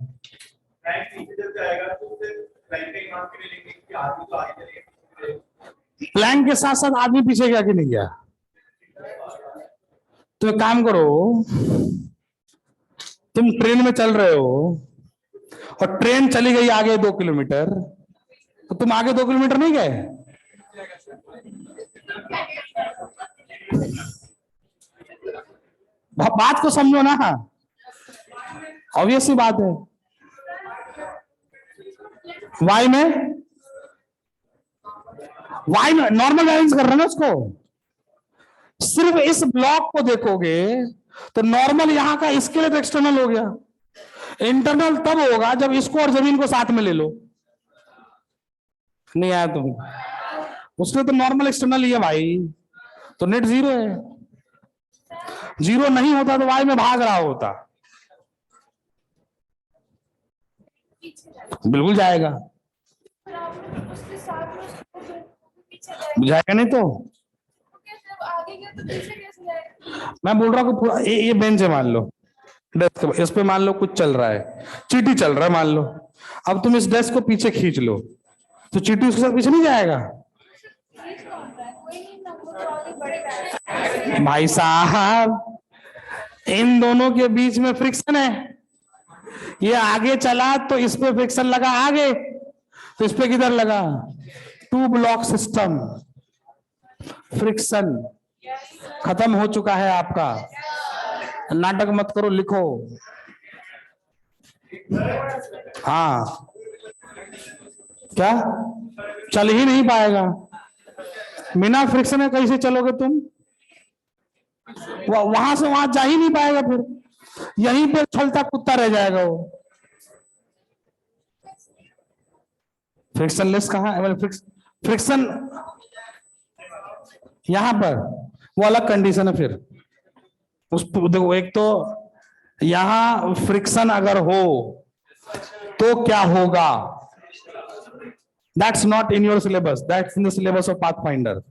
Speaker 1: प्लैंक के साथ साथ आदमी पीछे गया कि नहीं गया? तो एक काम करो, तुम ट्रेन में चल रहे हो और ट्रेन चली गई आगे 2 किलोमीटर, तो तुम आगे 2 किलोमीटर नहीं गए? बात को समझो ना, ऑब्वियस सी बात है। वाई में नॉर्मल बैलेंस कर रहे हैं ना उसको। सिर्फ इस ब्लॉक को देखोगे तो नॉर्मल यहां का इसके लिए तो एक्सटर्नल हो गया, इंटरनल तब होगा जब इसको और जमीन को साथ में ले लो। नहीं आया तुम, उसने तो नॉर्मल एक्सटर्नल ही है भाई, तो नेट जीरो है। जीरो नहीं होता तो वाई में भाग रहा होता, बिल्कुल जाएगा, जाएगा नहीं तो मैं बोल रहा हूँ ये बेंच है, मान लो डेस्क, इस पे मान लो कुछ चल रहा है, चीटी चल रहा है मान लो, अब तुम इस डेस्क को पीछे खींच लो तो चीटी उसके साथ पीछे नहीं जाएगा? भाई साहब इन दोनों के बीच में फ्रिक्शन है, ये आगे चला तो इस पे फ्रिक्शन लगा आगे, तो इस पे किधर लगा? 2 ब्लॉक सिस्टम, फ्रिक्शन खत्म हो चुका है आपका। नाटक मत करो, लिखो। हाँ, क्या चल ही नहीं पाएगा बिना फ्रिक्शन में, कैसे चलोगे तुम? वहां से वहां जा ही नहीं पाएगा, फिर यहीं पे छलता कुत्ता रह जाएगा वो। फ्रिक्शनलेस कहाँ है, फ्रिक्शन यहां पर, वो अलग कंडीशन है फिर। उस देखो, एक तो यहां फ्रिक्शन अगर हो तो क्या होगा, that's not in your syllabus, that's in the syllabus of pathfinder.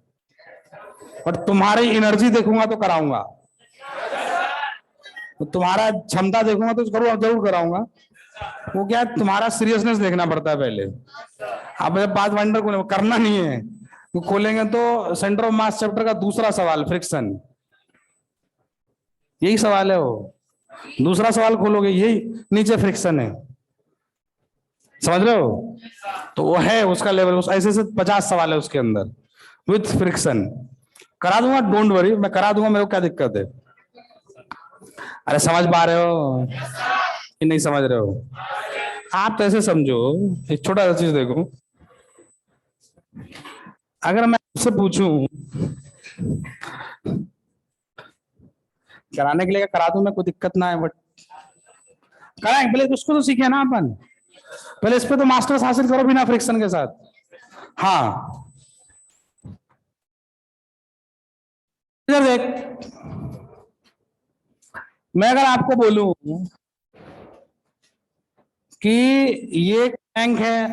Speaker 1: But तुम्हारी एनर्जी देखूंगा तो कराऊंगा, तो तुम्हारा क्षमता देखूंगा तो जरूर कराऊंगा। वो क्या है, तुम्हारा सीरियसनेस देखना पड़ता है पहले। आप जब पाथफाइंडर को करना नहीं है, वो खोलेंगे तो सेंटर ऑफ मास चैप्टर का दूसरा सवाल फ्रिक्शन, यही सवाल है वो। दूसरा सवाल खोलोगे, यही नीचे फ्रिक्शन है, समझ रहे हो? तो वो है उसका लेवल, उस ऐसे से 50 सवाल है उसके अंदर विथ फ्रिक्शन। करा दूंगा, डोंट वरी, मैं करा दूंगा, मेरे को क्या दिक्कत है। अरे समझ पा रहे हो कि नहीं समझ रहे हो? आप तो ऐसे समझो, एक छोटा सा चीज देखो, अगर मैं आपसे पूछूं कराने के लिए, करा दूं मैं, कोई दिक्कत ना है, बट कराएंगे पहले उसको तो सीखे ना अपन, पहले इस पे तो मास्टर्स हासिल करो बिना फ्रिक्शन के साथ। हाँ इधर देख, मैं अगर आपको बोलूं कि ये टैंक है,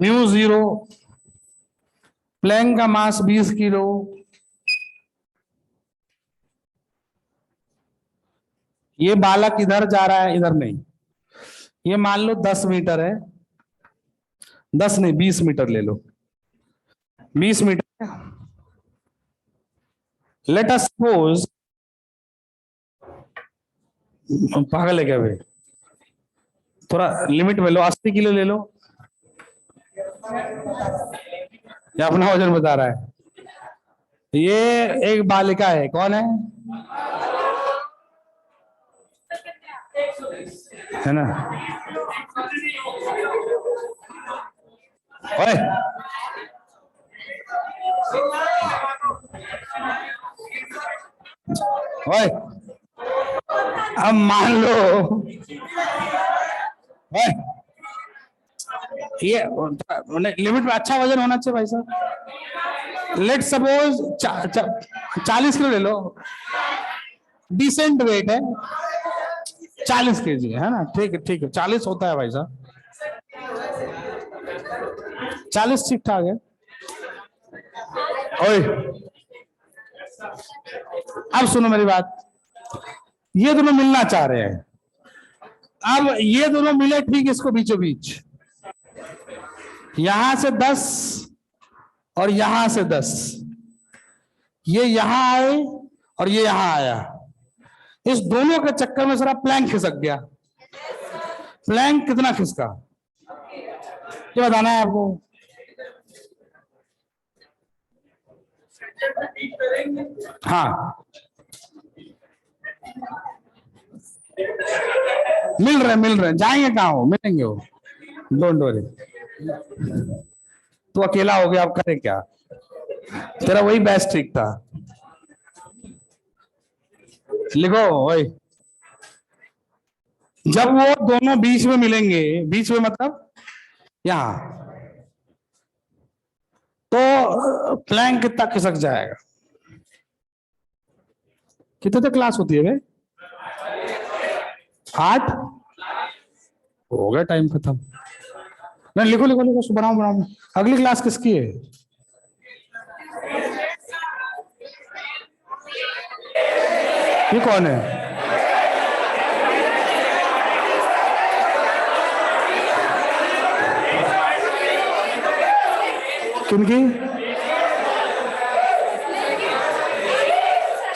Speaker 1: μ0, प्लैंक का मास 20 किलो, ये बालक इधर जा रहा है, इधर नहीं, ये मान लो 10 मीटर है, 10 नहीं 20 मीटर ले लो, 20 मीटर। लेट अस सपोज, पागल है क्या भाई, थोड़ा लिमिट में लो, 80 किलो ले लो, या अपना वजन बता रहा है। ये एक बालिका है, कौन है ना? ओए ओए, अब मान लो ओए, ये लिमिट में अच्छा वजन होना चाहिए भाई साहब। लेट सपोज 40 किलो ले लो, डिसेंट वेट है, 40 केजी है ना, ठीक है ठीक है, 40 होता है भाई साहब, 40 ठीक ठाक है। ओए अब सुनो मेरी बात, ये दोनों मिलना चाह रहे हैं, अब ये दोनों मिले ठीक इसको बीचों बीच, यहां से 10 और यहां से 10, ये यहां आए और ये यहां आया, इस दोनों के चक्कर में सारा प्लैंक खिसक गया। प्लैंक कितना खिसका ये बताना है आपको। हाँ मिल रहे जाएंगे कहाँ, हो मिलेंगे वो, डोंट वरी। तू अकेला हो गया, अब करे क्या, तेरा वही बेस्ट ट्रिक था। लिखो भाई, जब वो दोनों बीच में मिलेंगे, बीच में मतलब यहां, तो प्लैंक कितना खिसक जाएगा। कितने तक क्लास होती है भाई? 8 हो गया, टाइम खत्म। नहीं लिखो लिखो लिखो, बनाओ बनाओ, अगली क्लास किसकी है? ये कौन है? किनकी?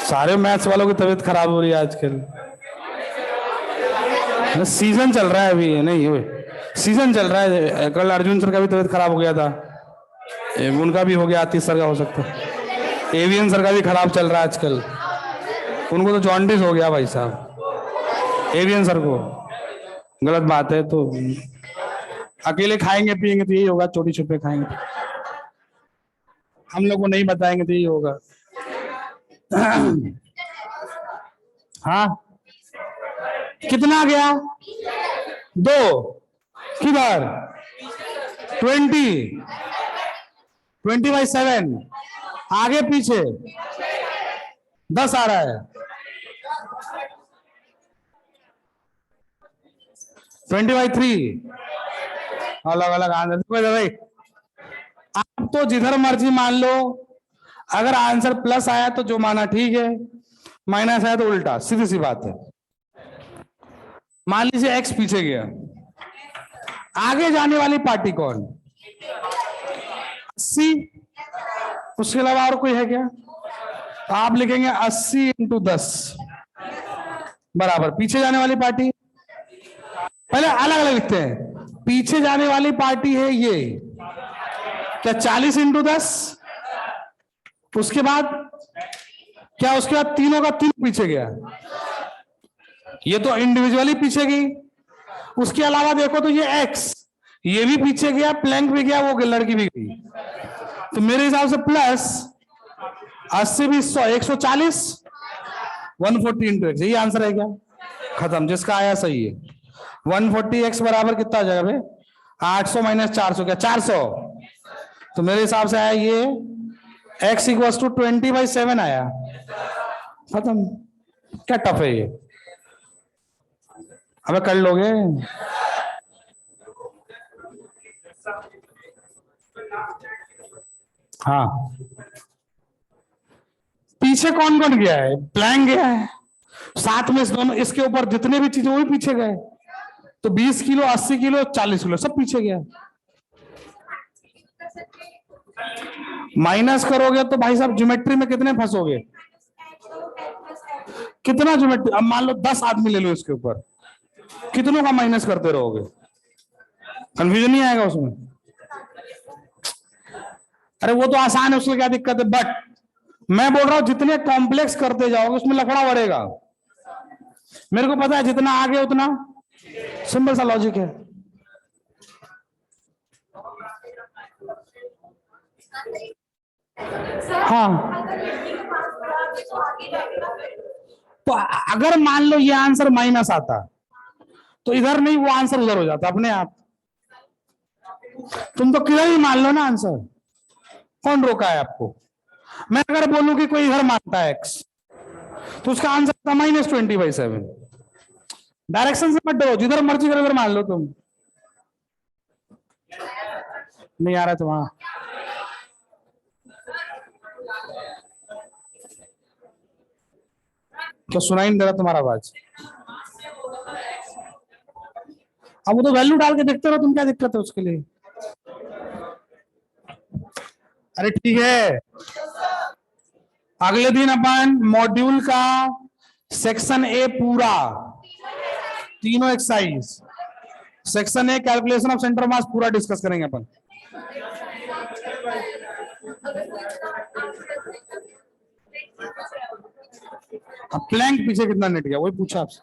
Speaker 1: सारे मैथ्स वालों की तबीयत खराब हो रही है आजकल, सीजन चल रहा है अभी, नहीं सीजन चल रहा है। कल अर्जुन सर का भी तबीयत खराब हो गया था, उनका भी हो गया, आतिश सर का हो सकता है, एवियन सर का भी खराब चल रहा है आजकल, उनको तो जॉन्डिस हो गया भाई साहब, एवियन सर को। गलत बात है, तो अकेले खाएंगे पिएंगे तो यही होगा, चोटी छुपे खाएंगे। हम लोग को नहीं बताएंगे तो ये होगा। हाँ कितना गया? 2 किधर? 20/7 आगे पीछे 10 आ रहा है। 20/3 अलग अलग आंसर भाई। आप तो जिधर मर्जी मान लो, अगर आंसर प्लस आया तो जो माना ठीक है, माइनस आया तो उल्टा, सीधी सी बात है। मान लीजिए एक्स पीछे गया, आगे जाने वाली पार्टी कौन? 80। उसके अलावा और कोई है क्या? तो आप लिखेंगे 80 × 10 बराबर पीछे जाने वाली पार्टी। पहले अलग अलग लिखते हैं। पीछे जाने वाली पार्टी है ये क्या 40 × 10। उसके बाद क्या? उसके बाद तीनों का 3 पीछे गया, ये तो इंडिविजुअली पीछे गई। उसके अलावा देखो तो ये एक्स, ये भी पीछे गया, प्लैंक भी गया, वो लड़की भी गई। तो मेरे हिसाब से प्लस 80 × 100 140 140 × x, यही आंसर है क्या? खत्म, जिसका आया सही है। 140x बराबर कितना आ जाएगा भाई? 800 - 400 क्या 400। तो मेरे हिसाब से आया ये x = 20/7 आया। खत्म। क्या टफ है ये? अबे कर लोगे? हाँ पीछे कौन कौन गया है? प्लैंक गया है, साथ में इस दोनों, इसके ऊपर जितने भी चीजें वो भी पीछे गए। तो 20 किलो 80 किलो 40 किलो सब पीछे गया। माइनस करोगे तो भाई साहब ज्योमेट्री में कितने फंसोगे? कितना ज्योमेट्री? अब मान लो 10 आदमी ले लो, इसके ऊपर कितनों का माइनस करते रहोगे? कंफ्यूजन नहीं आएगा उसमें? अरे वो तो आसान है, उसमें क्या दिक्कत है। बट मैं बोल रहा हूं जितने कॉम्प्लेक्स करते जाओगे उसमें लफड़ा बढ़ेगा। मेरे को पता है जितना आगे उतना, सिंपल सा लॉजिक है। हाँ तो अगर मान लो ये आंसर माइनस आता तो इधर नहीं, वो आंसर उधर हो जाता अपने आप। तुम तो किधर ही मान लो ना आंसर, कौन रोका है आपको? मैं अगर बोलूं कि कोई इधर मानता है एक्स, तो उसका आंसर था -20/7। डायरेक्शन से मत डरो, जिधर मर्जी करो उधर मान लो तुम। नहीं आ रहा तो वहां क्या सुनाई नहीं दे रहा तुम्हारा आवाज? अब वो तो वैल्यू डाल के देखते रहो, तुम क्या दिक्कत है उसके लिए? अरे ठीक है, अगले दिन अपन मॉड्यूल का सेक्शन ए पूरा, तीनों exercise, section A calculation of centre mass पूरा डिस्कस करेंगे अपन। अब प्लैंक पीछे कितना नेट गया वही पूछा आपसे।